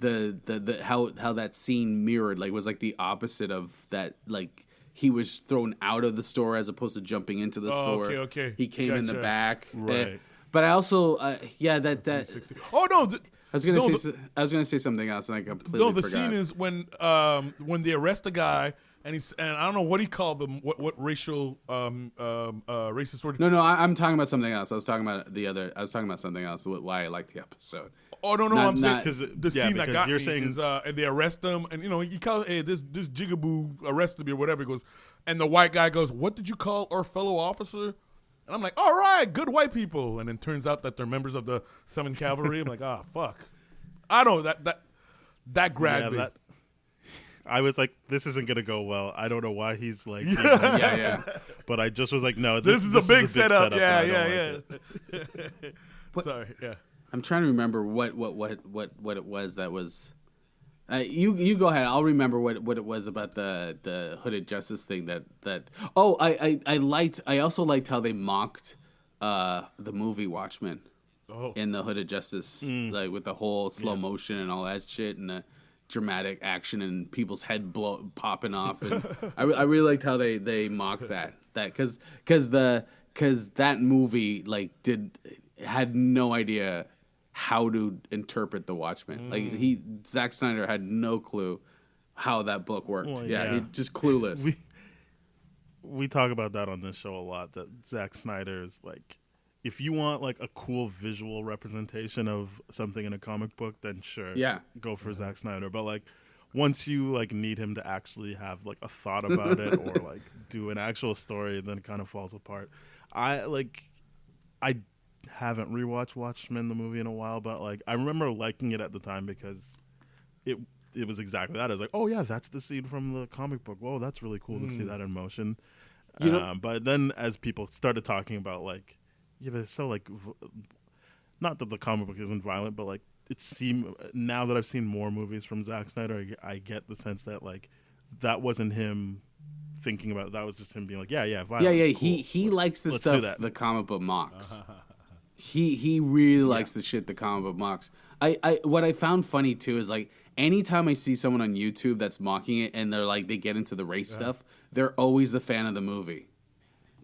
how that scene mirrored, like was like the opposite of that, like he was thrown out of the store as opposed to jumping into the store. Okay. He came in the back. Right. But I also Oh no. I was gonna say something else, and I completely forgot. No, the scene is when they arrest the guy, and I don't know what he called them, what racial racist word. No, I'm talking about something else. I was talking about something else. Why I liked the episode. Oh no, I'm saying because the scene that got you're me saying is and they arrest him, and you know he calls, hey, this jigaboo arrested me or whatever. He goes, and the white guy goes, what did you call our fellow officer? And I'm like, all right, good white people. And then turns out that they're members of the 7th Cavalry. I'm like, fuck. I don't know, that grabbed me. I was like, this isn't going to go well. I don't know why he's like, but I just was like, no, this is a big setup. Yeah. Sorry, I'm trying to remember what it was that was. You go ahead. I'll remember what it was about the Hooded Justice thing that. Oh, I also liked how they mocked the movie Watchmen in the Hooded Justice, like with the whole slow motion and all that shit and the dramatic action and people's head popping off. And I really liked how they mocked that because that movie like had no idea how to interpret the Watchmen. Like Zack Snyder had no clue how that book worked. Well, he's just clueless. We talk about that on this show a lot, that Zack Snyder is like, if you want like a cool visual representation of something in a comic book, then sure, go for Zack Snyder. But like once you like need him to actually have like a thought about it or like do an actual story, then it kind of falls apart. I haven't rewatched Watchmen the movie in a while, but like I remember liking it at the time because it was exactly that. I was like, oh yeah, that's the scene from the comic book. Whoa, that's really cool to see that in motion. But then as people started talking about like, but it's so like, not that the comic book isn't violent, but like it seemed, now that I've seen more movies from Zack Snyder, I get the sense that like that wasn't him thinking about it. That was just him being like, violence. Cool. He likes the stuff the comic book mocks. He really likes the shit the comic book mocks. What I found funny too is like anytime I see someone on YouTube that's mocking it and they're like they get into the race stuff, they're always the fan of the movie.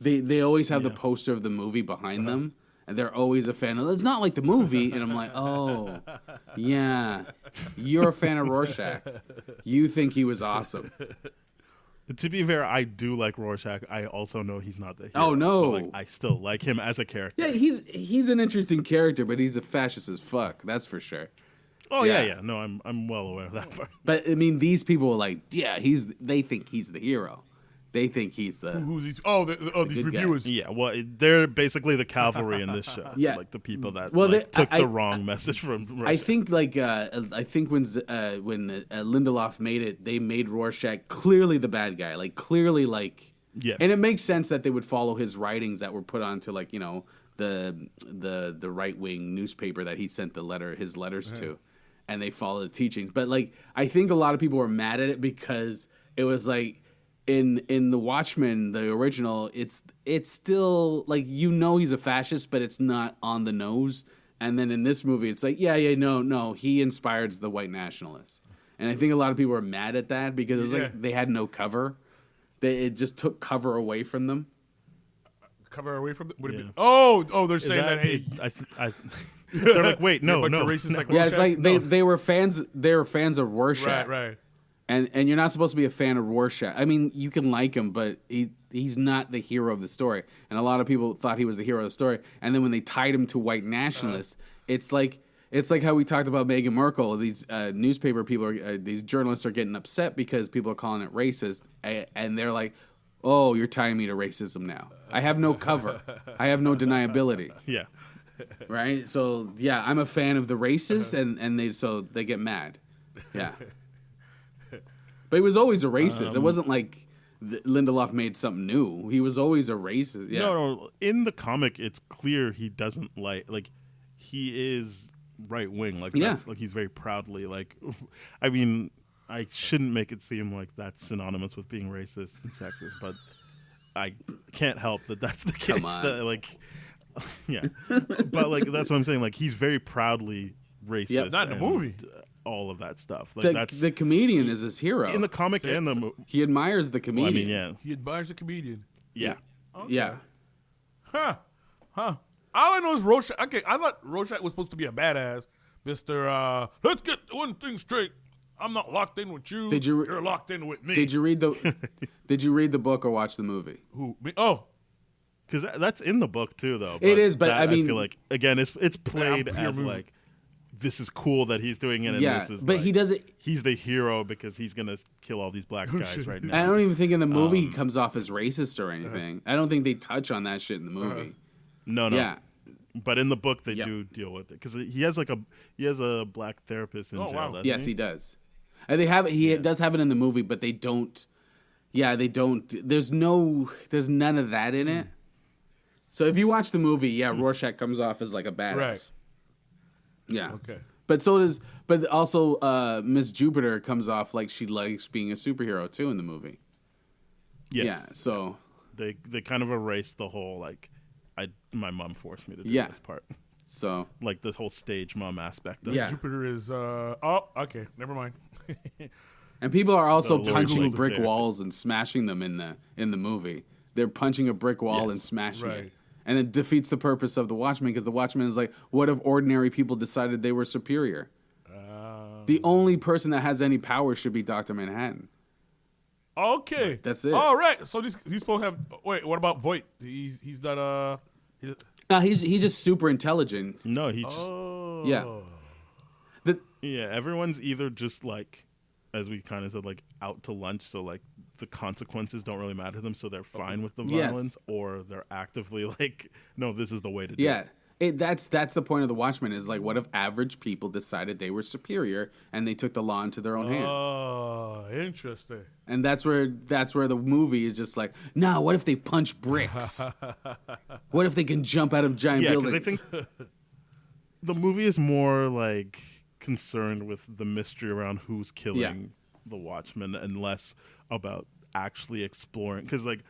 They always have the poster of the movie behind them, and they're always a fan of. It's not like the movie, and I'm like, oh, yeah, you're a fan of Rorschach. You think he was awesome. To be fair, I do like Rorschach. I also know he's not the hero. Oh no, but, like, I still like him as a character. Yeah, he's an interesting character, but he's a fascist as fuck. That's for sure. Oh yeah. No, I'm well aware of that part. But I mean, these people are like, they think he's the hero. They think he's Who's these? Oh, these good guy. reviewers. Yeah, well, they're basically the cavalry in this show. Yeah. Like the people that Well, took I- the wrong message from Russia. I think when Lindelof made it, they made Rorschach clearly the bad guy, like clearly like. Yes. And it makes sense that they would follow his writings that were put onto like the right wing newspaper that he sent his letters to, and they follow the teachings. But like I think a lot of people were mad at it because it was like in the Watchmen, the original, it's still like he's a fascist, but it's not on the nose. And then in this movie, it's like no, he inspires the white nationalists, and I think a lot of people were mad at that because it was like they had no cover. It just took cover away from them. Cover away from it. Would it Yeah. be, oh, they're saying that. Hey, they're like, wait, no. Racist like Yeah, it's Rorschach? like they were fans. They were fans of Rorschach, Right. and you're not supposed to be a fan of Rorschach. I mean, you can like him, but he's not the hero of the story. And a lot of people thought he was the hero of the story. And then when they tied him to white nationalists, it's like how we talked about Meghan Markle. These newspaper people, these journalists are getting upset because people are calling it racist, and they're like, "Oh, you're tying me to racism now. I have no cover. I have no deniability." Yeah. Right? So yeah, I'm a fan of the racist, and they get mad. Yeah. But he was always a racist. It wasn't like Lindelof made something new. He was always a racist. Yeah. No. In the comic, it's clear he doesn't like he is right wing. Like that's, like he's very proudly like. I mean, I shouldn't make it seem like that's synonymous with being racist and sexist, but I can't help that that's the case. Come on. That, like, yeah, but like that's what I'm saying. Like he's very proudly racist. Yep. Not in the and, movie. all of that stuff. Like that's The comedian is his hero. in the comic and the movie. He admires the I comedian. mean, yeah, He admires the comedian. yeah. Yeah. Huh. All I know is Rorschach. Okay, I thought Rorschach was supposed to be a badass. Mr. Let's get one thing straight. I'm not locked in with you. You're locked in with me. Did you read the book or watch the movie? Who? Me? Oh, Because that's in the book too, though. It is, but that, I mean- feel like again, it's played I'm here as moving. like this is cool that he's doing it, and Yeah, this is but like, he doesn't. He's the hero because he's gonna kill all these black guys right now. I don't even think in the movie he comes off as racist or anything. I don't think they touch on that shit in the movie. No. Yeah. But in the book, they Yep. do deal with it because he has a black therapist in Oh, jail. wow. Doesn't Yes, he? he does. And they have it. He does have it in the movie, but they don't. Yeah, they don't. There's none of that in it. So if you watch the movie, Rorschach comes off as like a badass. Right. Yeah. okay. But also Miss Jupiter comes off like she likes being a superhero too in the movie. Yes. Yeah. So They kind of erase the whole like my mom forced me to do Yeah. this part, like this whole stage mom aspect. Of Yeah. it. Jupiter is. Okay. Never mind. and people are also The Lord punching Lord brick Fair. walls and smashing them in the movie. They're punching a brick wall Yes. and smashing Right. it. And it defeats the purpose of the Watchmen because the Watchmen is like, what if ordinary people decided they were superior? The only person that has any power should be Dr. Manhattan. Okay. That's it. All right. So these folks have. Wait. What about Voight? He's not. He's just super intelligent. No, he just Oh. Yeah. yeah. Everyone's either just like, as we kind of said, like out to lunch, so like the consequences don't really matter to them, so they're fine with the Yes. violence, or they're actively like, no, this is the way to do Yeah. it. That's the point of the Watchmen is like, what if average people decided they were superior and they took the law into their own hands? Oh, interesting. And that's where the movie is just like, nah, what if they punch bricks? What if they can jump out of giant Yeah, buildings? because I think the movie is more like concerned with the mystery around who's killing the Watchmen and less about actually exploring. Because like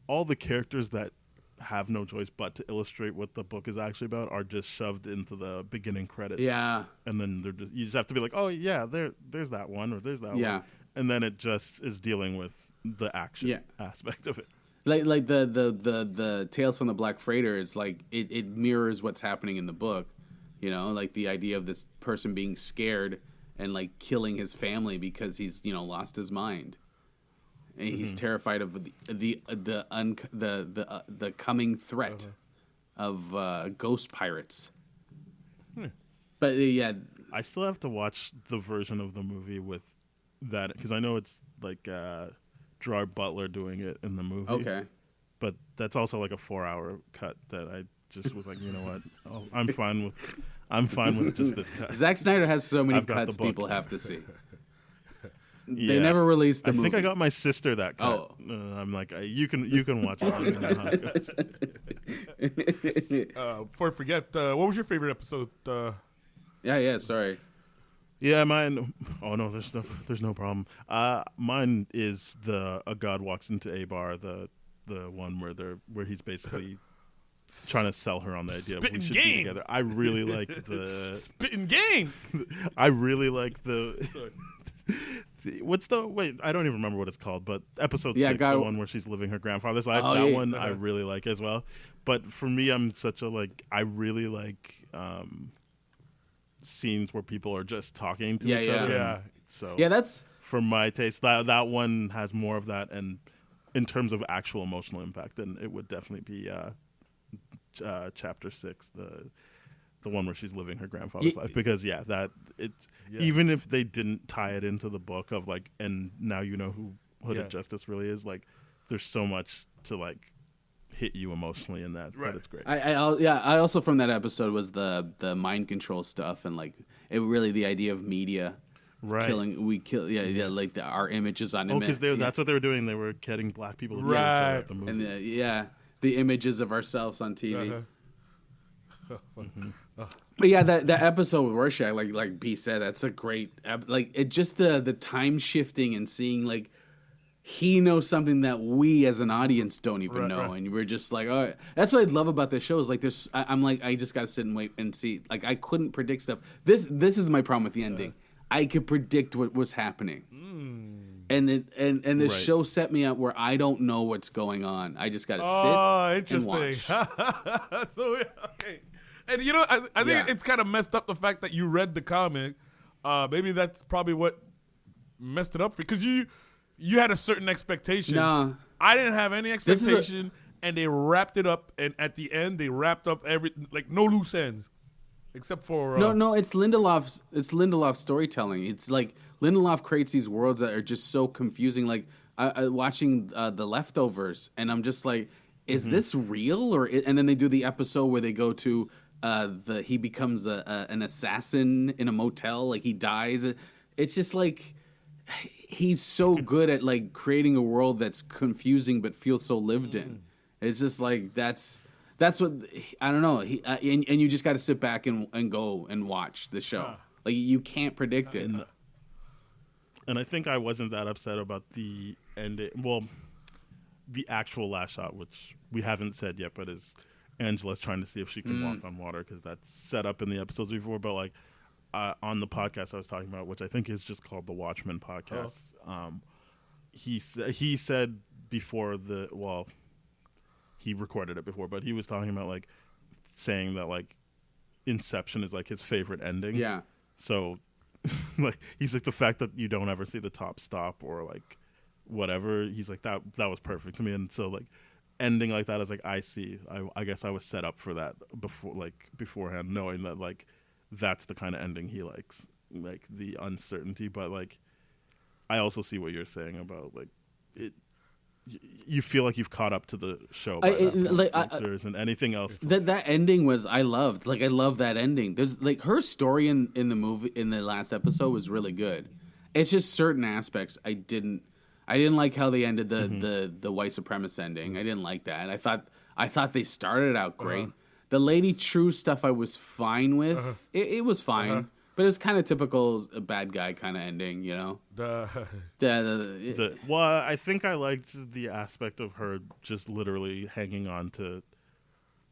all the characters that have no choice but to illustrate what the book is actually about are just shoved into the beginning credits. Yeah. And then you just have to be like, oh yeah, there's that one or there's that Yeah. one. And then it just is dealing with the action Yeah. aspect of it. Like the Tales from the Black Freighter, it's like it mirrors what's happening in the book, you know, like the idea of this person being scared and like killing his family because he's lost his mind, and he's terrified of the coming threat of ghost pirates. But yeah, I still have to watch the version of the movie with that because I know it's like Gerard Butler doing it in the movie. Okay. But that's also like a 4-hour cut that I just was like, you know what? Oh, I'm fine with just this cut. Zack Snyder has so many I've got the cuts book. people have to see. Yeah. They never released the I movie. think I got my sister that cut. Oh. I'm like, you can watch it. You know how it goes. Before I forget, what was your favorite episode? Yeah, sorry. Yeah, mine. Oh no, there's no problem. Mine is the A God Walks into a Bar, the one where he's basically trying to sell her on the idea of we Spitting should game. be together. I really like the. Spitting game. I really like the. What's the wait? I don't even remember what it's called, but episode 6, the one where she's living her grandfather's life. Oh, that yeah. one I really like as well. But for me, I'm such a I really like scenes where people are just talking to each other. Yeah. So That's for my taste, that one has more of that, and in terms of actual emotional impact, then it would definitely be chapter 6, the one where she's living her grandfather's life, because even if they didn't tie it into the book of and now you know who Hooded Justice really is, there's so much to hit you emotionally in that, but it's great. I also from that episode was the mind control stuff, and it really the idea of media Right. our images on because that's what they were doing. They were getting black people to kill each other at the and movies. the images of ourselves on TV. Uh-huh. But yeah, that episode with Rorschach, like B said, that's a great it just the time shifting and seeing he knows something that we as an audience don't even know, and we're just like, oh, that's what I love about this show is there's I just gotta sit and wait and see. I couldn't predict stuff. This is my problem with the ending. I could predict what was happening. And the show set me up where I don't know what's going on. I just got to sit and watch. So okay, and I think it's kind of messed up the fact that you read the comic. Maybe that's probably what messed it up for you, because you had a certain expectation. Nah. I didn't have any expectation, and they wrapped it up. And at the end, they wrapped up everything, no loose ends, except for no. It's Lindelof's storytelling. It's Lindelof creates these worlds that are just so confusing. I watching The Leftovers, and I'm just like, is this real? And then they do the episode where they go to he becomes an assassin in a motel. He dies. It's just he's so good at creating a world that's confusing but feels so lived in. It's just that's what I don't know. And you just got to sit back and go and watch the show. You can't predict it. And I think I wasn't that upset about the ending. Well, the actual last shot, which we haven't said yet, but is Angela's trying to see if she can walk on water, because that's set up in the episodes before. But on the podcast I was talking about, which I think is just called the Watchmen podcast, he said before he recorded it before, but he was talking about saying that Inception is his favorite ending. Yeah. So he's the fact that you don't ever see the top stop or whatever, he's that was perfect to me. And so ending like that, I was I see. I guess I was set up for that beforehand, knowing that that's the kind of ending he likes, the uncertainty. But I also see what you're saying about it. You feel like you've caught up to the show by that point. There isn't anything else. That ending was I loved. I love that ending. There's her story in the movie in the last episode was really good. It's just certain aspects I didn't like how they ended the white supremacist ending. I didn't like that. I thought they started out great. The Lady True stuff I was fine with. It was fine. But it was kind of typical bad guy kind of ending, Well, I think I liked the aspect of her just literally hanging on to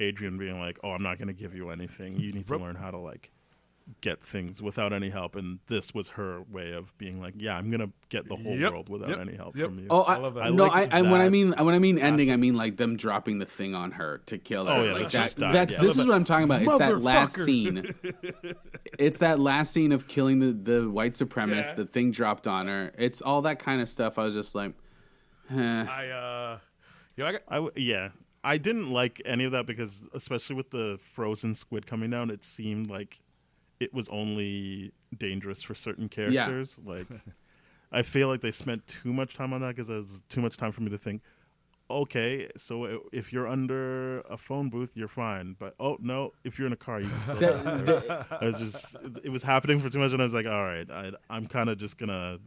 Adrian being oh, I'm not going to give you anything. You need to learn how to get things without any help. And this was her way of being yeah, I'm going to get the whole world without any help from you. Oh, I love that. When I mean ending, I mean them dropping the thing on her to kill her. Oh, yeah, This is what I'm talking about. It's that last scene. It's that last scene of killing the white supremacist. The thing dropped on her. It's all that kind of stuff. I was just I didn't like any of that, because especially with the frozen squid coming down, it seemed it was only dangerous for certain characters. I feel like they spent too much time on that because there's too much time for me to think. Okay, so if you're under a phone booth, you're fine. But oh no, if you're in a car, you can still. It was happening for too much, and I was like, all right, I'm kind of just gonna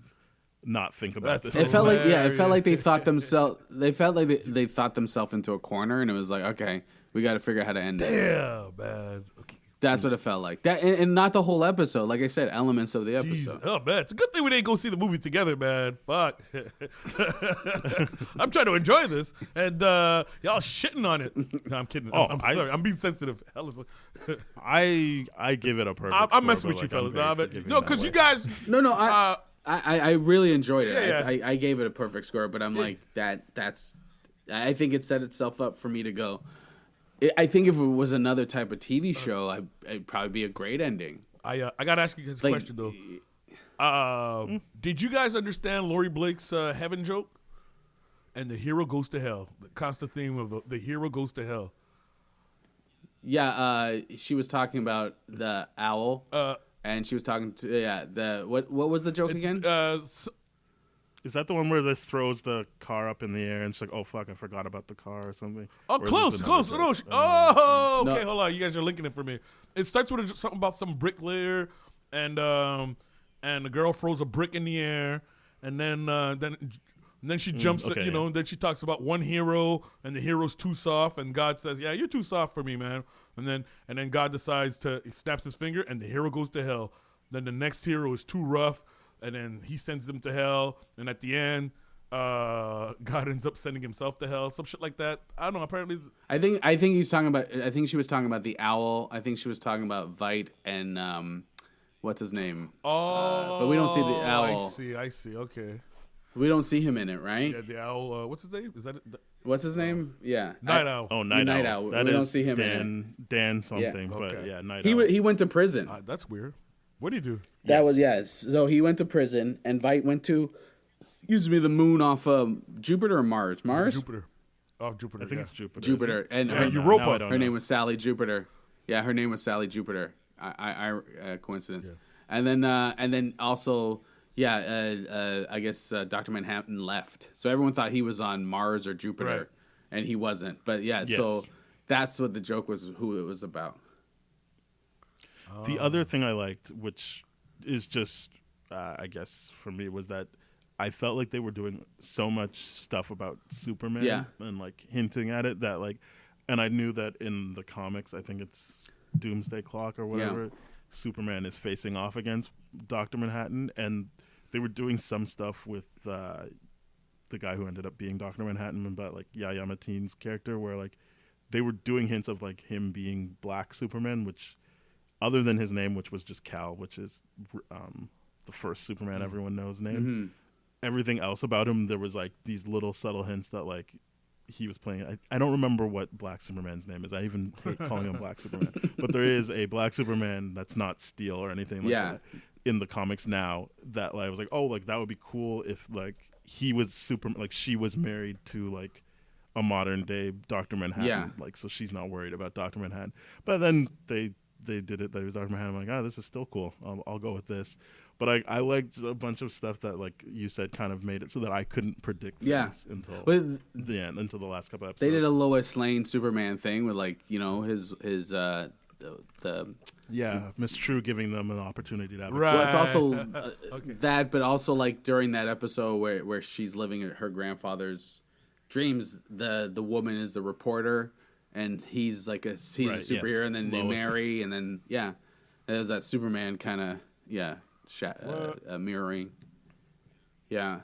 not think about this. It felt like they thought themselves. They felt like they thought themselves into a corner, and it was like, okay, we got to figure out how to end it. Damn, man. Okay. That's what it felt like. That and not the whole episode. Like I said, elements of the episode. Jeez. Oh man, it's a good thing we didn't go see the movie together, man. Fuck. I'm trying to enjoy this, and y'all shitting on it. No, I'm kidding. I'm sorry. I'm being sensitive. Hell is. I give it a perfect. I'm messing score, with but, you, like, fellas. No, because you guys. No. I really enjoyed it. Yeah. I gave it a perfect score, but I'm like that's. I think it set itself up for me to go. I think if it was another type of TV show, it'd probably be a great ending. I gotta ask you guys a question though. Did you guys understand Laurie Blake's heaven joke? And the hero goes to hell. The constant theme of the hero goes to hell. Yeah, she was talking about the owl, and she was talking to the what was the joke again? Is that the one where they throws the car up in the air and it's like, oh fuck, I forgot about the car or something? Oh, Or is close. this another No, joke? okay, hold on. You guys are linking it for me. It starts with something about some bricklayer, and the girl throws a brick in the air, and then she jumps. okay, Then she talks about one hero, and the hero's too soft, and God says, "Yeah, you're too soft for me, man." And then God decides he snaps his finger, and the hero goes to hell. Then the next hero is too rough, and then he sends him to hell, and at the end, God ends up sending himself to hell, some shit like that. I don't know. Apparently, I think he's talking about. I think she was talking about the owl. I think she was talking about Vite and what's his name? but we don't see the owl. I see. Okay. We don't see him in it, right? Yeah, the owl. What's his name? Is that it? What's his name? Yeah, Night Owl? Oh, Night Owl. We don't see him in it. Dan something, Yeah. but Okay. yeah, Night Owl. He went to prison. That's weird. What do you do? That was So he went to prison, and Vite went to, the moon off Jupiter or Mars. Mars. Jupiter. Off Jupiter. I think yeah. it's Jupiter. Jupiter, and Yeah, her, Europa. Now I don't her know. name was Sally Jupiter. Yeah, her name was Sally Jupiter. I coincidence. Yeah. And then also, I guess Dr. Manhattan left, so everyone thought he was on Mars or Jupiter, Right. and he wasn't. But so that's what the joke was. Who it was about. The other thing I liked, which is just, I guess for me, was that I felt like they were doing so much stuff about Superman and like hinting at it that like, and I knew that in the comics, I think it's Doomsday Clock or whatever, Superman is facing off against Dr. Manhattan, and they were doing some stuff with the guy who ended up being Dr. Manhattan, about like Yahya Mateen's character, where like they were doing hints of like him being Black Superman, which other than his name, which was just Kal, which is the first Superman everyone knows name. Mm-hmm. Everything else about him, there was like these little subtle hints that like he was playing. I don't remember what Black Superman's name is. I even hate calling him Black Superman. But there is a Black Superman that's not Steel or anything like that in the comics now. That like, I was like, oh, like that would be cool if like he was Superman, like she was married to like a modern day Dr. Manhattan, like so she's not worried about Dr. Manhattan. But then they did it that he was Dr. Manhattan. I'm like, this is still cool. I'll go with this. But I liked a bunch of stuff that, like you said, kind of made it so that I couldn't predict things until the end, until the last couple episodes. They did a Lois Lane Superman thing with like his Miss True giving them an opportunity to have Right. Well, it's also that, but also like during that episode where she's living her grandfather's dreams, the woman is the reporter, and he's like he's a superhero, and then they Lois. marry, and then there's that Superman kind of mirroring. Yeah,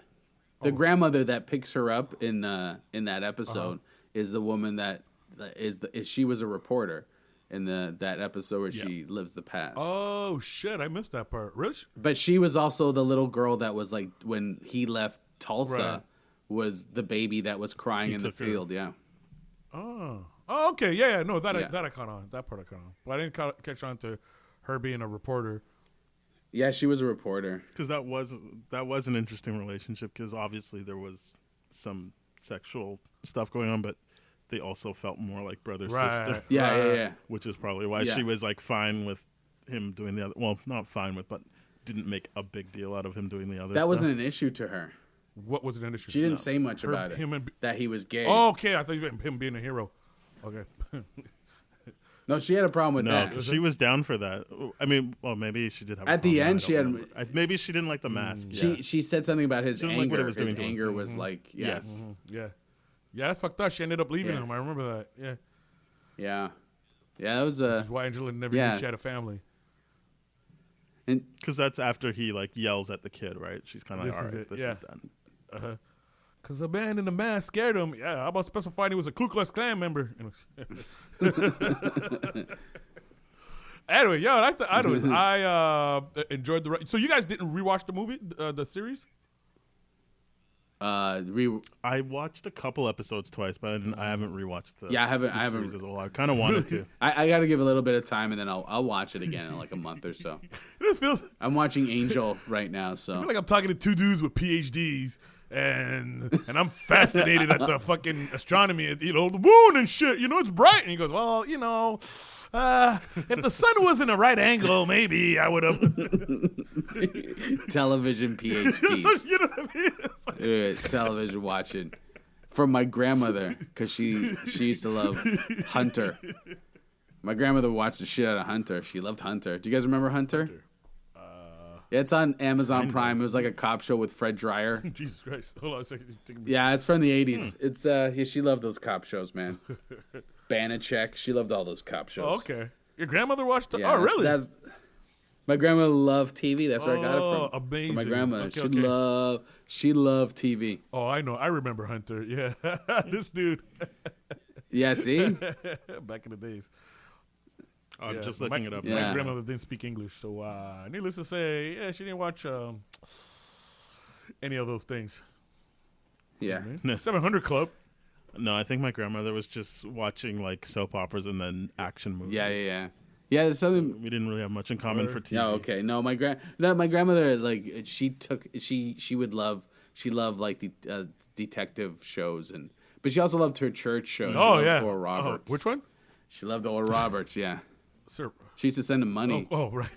the grandmother that picks her up in that episode is the woman that she was a reporter in that episode where she lives the past. Oh shit! I missed that part. Rich? But she was also the little girl that was like when he left Tulsa was the baby that was crying in the field. Oh, okay. Yeah. No, that I caught on. That part I caught on, but I didn't catch on to her being a reporter. Yeah, she was a reporter. Because that was an interesting relationship. Because obviously there was some sexual stuff going on, but they also felt more like brother sister. Yeah. Which is probably why she was like fine with him doing the other. Well, not fine with, but didn't make a big deal out of him doing the other That stuff. wasn't an issue to her. What was an issue? She didn't say much Her- about it. him and- that he was gay. Oh, okay. I thought you meant him being a hero. Okay. No, she had a problem with No, that. 'cause she was down for that. I mean, well, maybe she did have. At a the problem, end, I she don't had- remember. Maybe she didn't like the mask. Yeah. She said something about his She didn't anger. like what it was his doing to him. anger was like, yeah, Yes. Yeah. Yeah, that's fucked up. She ended up leaving Yeah. him. I remember that. Yeah. yeah. That was That's why Angela never Yeah. knew she had a family. and Because that's after he like yells at the kid, right? She's kind of like, This all is right, it, this yeah. is done. Because the man in the mask scared him. Yeah, how about specifying he was a Ku Klux Klan member? Anyway, yo, I enjoyed the. So you guys didn't rewatch the movie, the series? I watched a couple episodes twice, but I haven't rewatched the. Yeah, I haven't- the I haven't- series as a whole. I kind of wanted to. I got to give a little bit of time, and then I'll watch it again in like a month or so. It feels. I'm watching Angel right now, I so feel like I'm talking to two dudes with PhDs, and I'm fascinated at the fucking astronomy, the moon and shit. It's bright. And he goes, well, if the sun was in the right angle, maybe I would have. television PhD. So, you know what I mean? It's like, Television watching from my grandmother because she used to love Hunter. My grandmother watched the shit out of Hunter. She loved Hunter. Do you guys remember Hunter? Yeah, it's on Amazon Prime. It was like a cop show with Fred Dreyer. Jesus Christ. Hold on a second. Yeah, it's from the 80s. It's she loved those cop shows, man. Banachek. She loved all those cop shows. Oh, okay. Your grandmother watched the. Yeah, oh, really? That's my grandmother loved TV. That's where I got it Oh, from. amazing. From my grandmother. Okay, She loved TV. Oh, I know. I remember Hunter. Yeah. This dude. Yeah, see? Back in the days. I'm Yeah, just looking it up. Yeah. My grandmother didn't speak English, so needless to say, yeah, she didn't watch any of those things. Yeah. 700 Club. No, I think my grandmother was just watching like soap operas and then action movies. Yeah. Yeah, there's something. We didn't really have much in common for TV. No, okay. No, my grandmother like she loved like the detective shows but she also loved her church shows. Oh, She yeah. loved Oral Roberts. Which one? She loved Oral Roberts. Yeah. Sir. She used to send him money. Oh, right.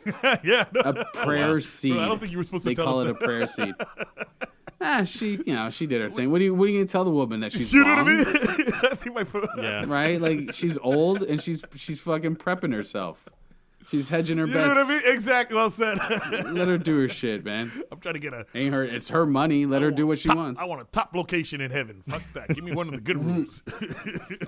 Yeah. No. A prayer seed. Bro, I don't think you were supposed to they tell call us it a that. prayer seed. She did her thing. What are you gonna tell the woman that she's You know wrong? what I mean? I think my phone. Yeah. Right? Like she's old and she's fucking prepping herself. She's hedging her You bets. know what I mean? Exactly. Well said. Let her do her shit, man. I'm trying to get a. Ain't her. It's her money. Let her do what she wants. I want a top location in heaven. Fuck that. Give me one of the good rooms.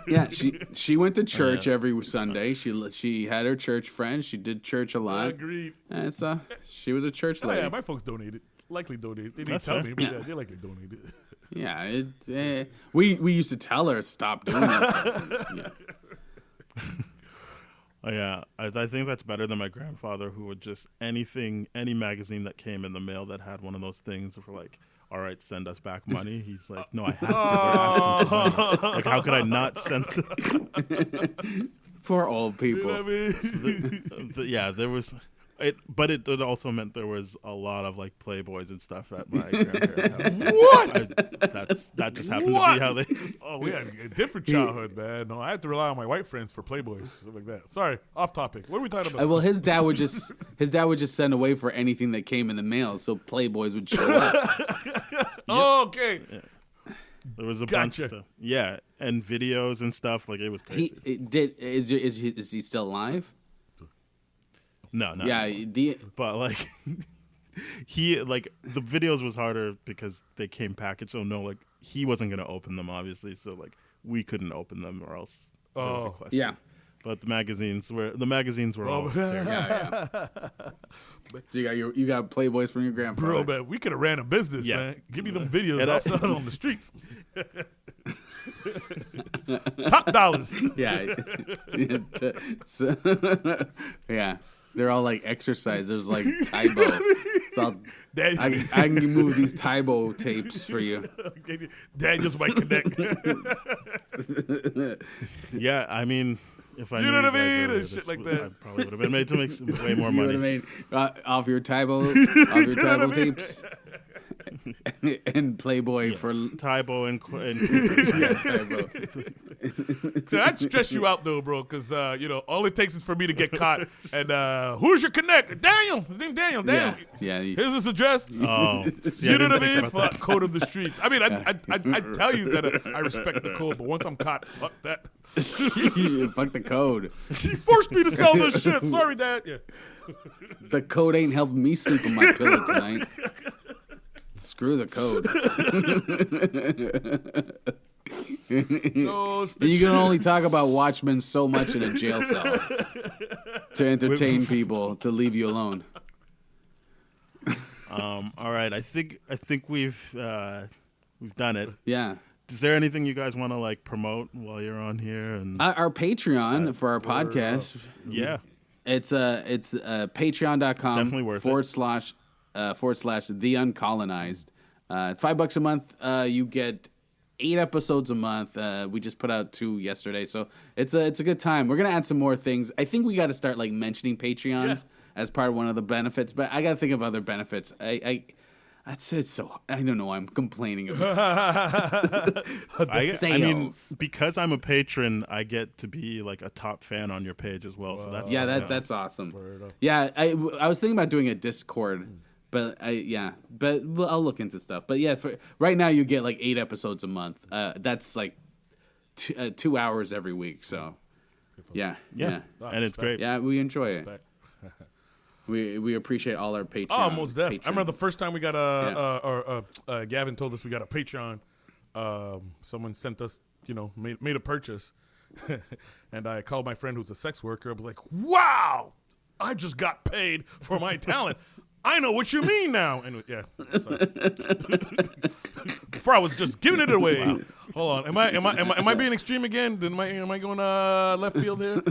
Yeah, she went to church every Sunday. She had her church friends. She did church a lot. Agreed. And so she was a church Oh, lady. yeah, my folks donated. Likely donated. They didn't That's tell fair. me, but Yeah. they likely donated. Yeah, we used to tell her stop doing that. Yeah. Oh, yeah, I think that's better than my grandfather, who would just any magazine that came in the mail that had one of those things for like, all right, send us back money. He's like, no, I have to. We're asking for money. Like, how could I not send? For old people. You know what I mean? Yeah, there was. But it also meant there was a lot of like Playboys and stuff at my grandparents' house. What? That just happened What? to be how they. Oh, we had a different childhood, man. No, I had to rely on my white friends for Playboys, stuff like that. Sorry, off topic. What are we talking about? Well, his dad would just send away for anything that came in the mail, so Playboys would show up. Oh, okay. There was a bunch Gotcha. of stuff. Yeah, and videos and stuff. Like it was crazy. Is he still alive? No. Yeah, But like he like the videos was harder because they came packaged. So no, like he wasn't gonna open them obviously. So like we couldn't open them or else. There would be questions. yeah. But the magazines were all there. Yeah. So you got Playboys from your grandfather. Bro, man, we could have ran a business, Yeah. man. Give me them videos. And I'll I- sell it on the streets. Top dollars. Yeah. Yeah. They're all like exercise. There's like Tybo. So Dad, I can move these Tybo tapes for you. Dad just might connect. Yeah, I mean, if I You knew know what I guys mean? earlier, And shit this like would- that. I probably would have been made to make way more You know what I money. mean? Off your Tybo, tapes. and Playboy for Tybo and Tybo. So that'd stress you out though, bro, because all it takes is for me to get caught. And who's your connect? Daniel. His name's Daniel. Daniel. Yeah. Here's his address. Oh, see, You know what I didn't think mean? about that. Fuck code of the streets. I mean, I tell you that I respect the code, but once I'm caught, fuck that. Fuck the code. She forced me to sell this shit. Sorry, Dad. Yeah. The code ain't helping me sleep on my pillow tonight. Screw the code. No, it's the You can only talk about Watchmen so much in a jail cell to entertain people, to leave you alone. All right, I think we've done it. Yeah. Is there anything you guys want to like promote while you're on here? And Our Patreon for our podcast. yeah, It's patreon.com Definitely worth // the uncolonized. $5 a month. You get 8 episodes a month. We just put out 2 yesterday, so it's a good time. We're gonna add some more things. I think we got to start like mentioning Patreons as part of one of the benefits, but I got to think of other benefits. That's it. So I don't know why I'm complaining about I mean, sales. because I'm a patron, I get to be like a top fan on your page as well. So that's That's awesome. Yeah, I was thinking about doing a Discord, but I'll look into stuff. But yeah, for right now you get like 8 episodes a month. That's like 2 hours every week. So yeah, and it's great. yeah, we enjoy it. We appreciate all our Patreon. Oh, most definitely. patrons. I remember the first time we got Gavin told us we got a Patreon. Someone sent us, made a purchase. And I called my friend who's a sex worker. I was like, wow, I just got paid for my talent. I know what you mean now. And yeah, sorry. Before I was just giving it away. Wow. Hold on. Am I being extreme again? Am I going left field here?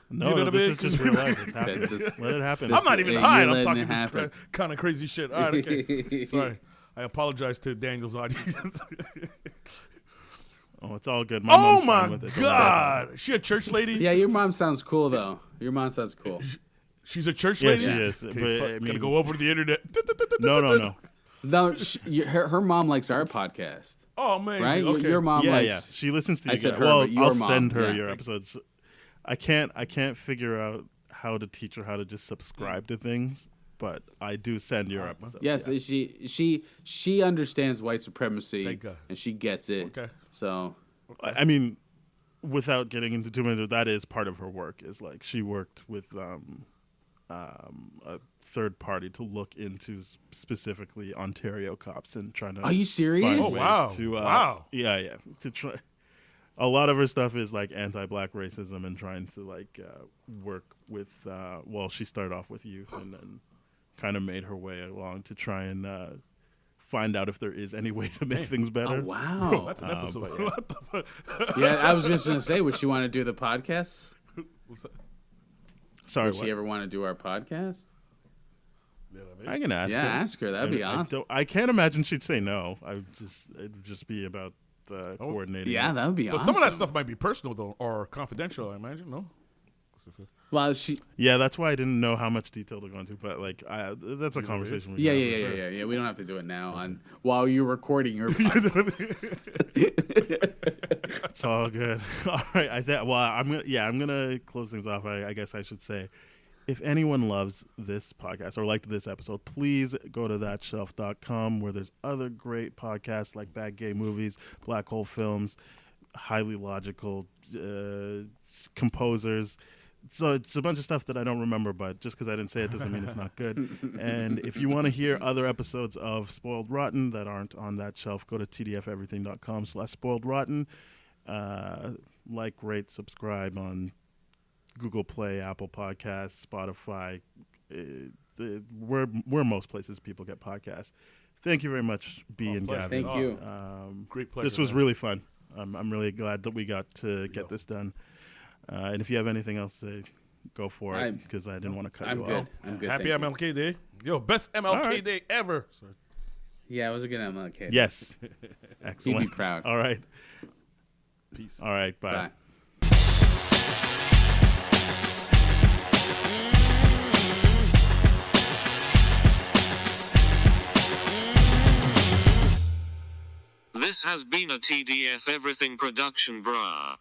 No, You know no, what I mean? this is just real life. It's happening. Just- Let it happen. I'm not even you're high. I'm letting talking it happen. this kind of crazy shit. All right, okay. Sorry. I apologize to Daniel's audience. Oh, it's all good. Oh mom's fine my with it. Don't God. Is she a church lady? Yeah, your mom sounds cool though. Your mom sounds cool. She's a church Yes, lady? she is. Okay, But, fuck, I it's going to mean- go over to the internet. No. No, her mom likes our podcast, Oh, amazing. right? Okay. Your mom Yeah, likes. yeah. She listens to you I said guys. her, Well, but your I'll mom, send her yeah. your episodes. I can't figure out how to teach her how to just subscribe to things, but I do send your episodes. Yes, yeah. she understands white supremacy Thank God. and she gets it. Okay. So I mean, without getting into too much, that is part of her work. Is like she worked with a third party to look into specifically Ontario cops and trying to. Are you serious? find Oh, ways wow. To, Wow. Yeah. To try. A lot of her stuff is like anti-black racism and trying to like work with. She started off with youth and then kind of made her way along to try and find out if there is any way to make things better. Oh wow. That's an episode. but yeah. What the fuck? Yeah, I was just gonna say, would she want to do the podcast? What's that? Sorry, Would she ever want to do our podcast? I can ask Yeah, her. ask her. That'd be awesome. I can't imagine she'd say no. It'd just be about coordinating. Yeah, that would be But awesome. some of that stuff might be personal, though, or confidential, I imagine, no? Well, Yeah, that's why I didn't know how much detail to go into. But like, that's a conversation. We yeah. can have for sure. We don't have to do it now while you're recording your podcast. It's all good. All right. I'm gonna close things off. I guess I should say, if anyone loves this podcast or liked this episode, please go to thatshelf.com where there's other great podcasts like Bad Gay Movies, Black Hole Films, Highly Logical, Composers. So it's a bunch of stuff that I don't remember, but just because I didn't say it doesn't mean it's not good. And if you want to hear other episodes of Spoiled Rotten that aren't on that shelf, go to tdfeverything.com/spoiledrotten. Like, rate, subscribe on Google Play, Apple Podcasts, Spotify. We're most places people get podcasts. Thank you very much, B and pleasure. Gavin. Thank you. Great pleasure. This was man. really fun. I'm really glad that we got to get this done. And if you have anything else to say, go for it, because I didn't want to cut I'm you good. off. I'm good. Happy thank you. MLK Day. Yo, best MLK All right. Day ever. Sorry. Yeah, it was a good MLK. Yes. Excellent. He'd be proud. All right. Peace. All right. Bye. Bye. This has been a TDF Everything production, brah.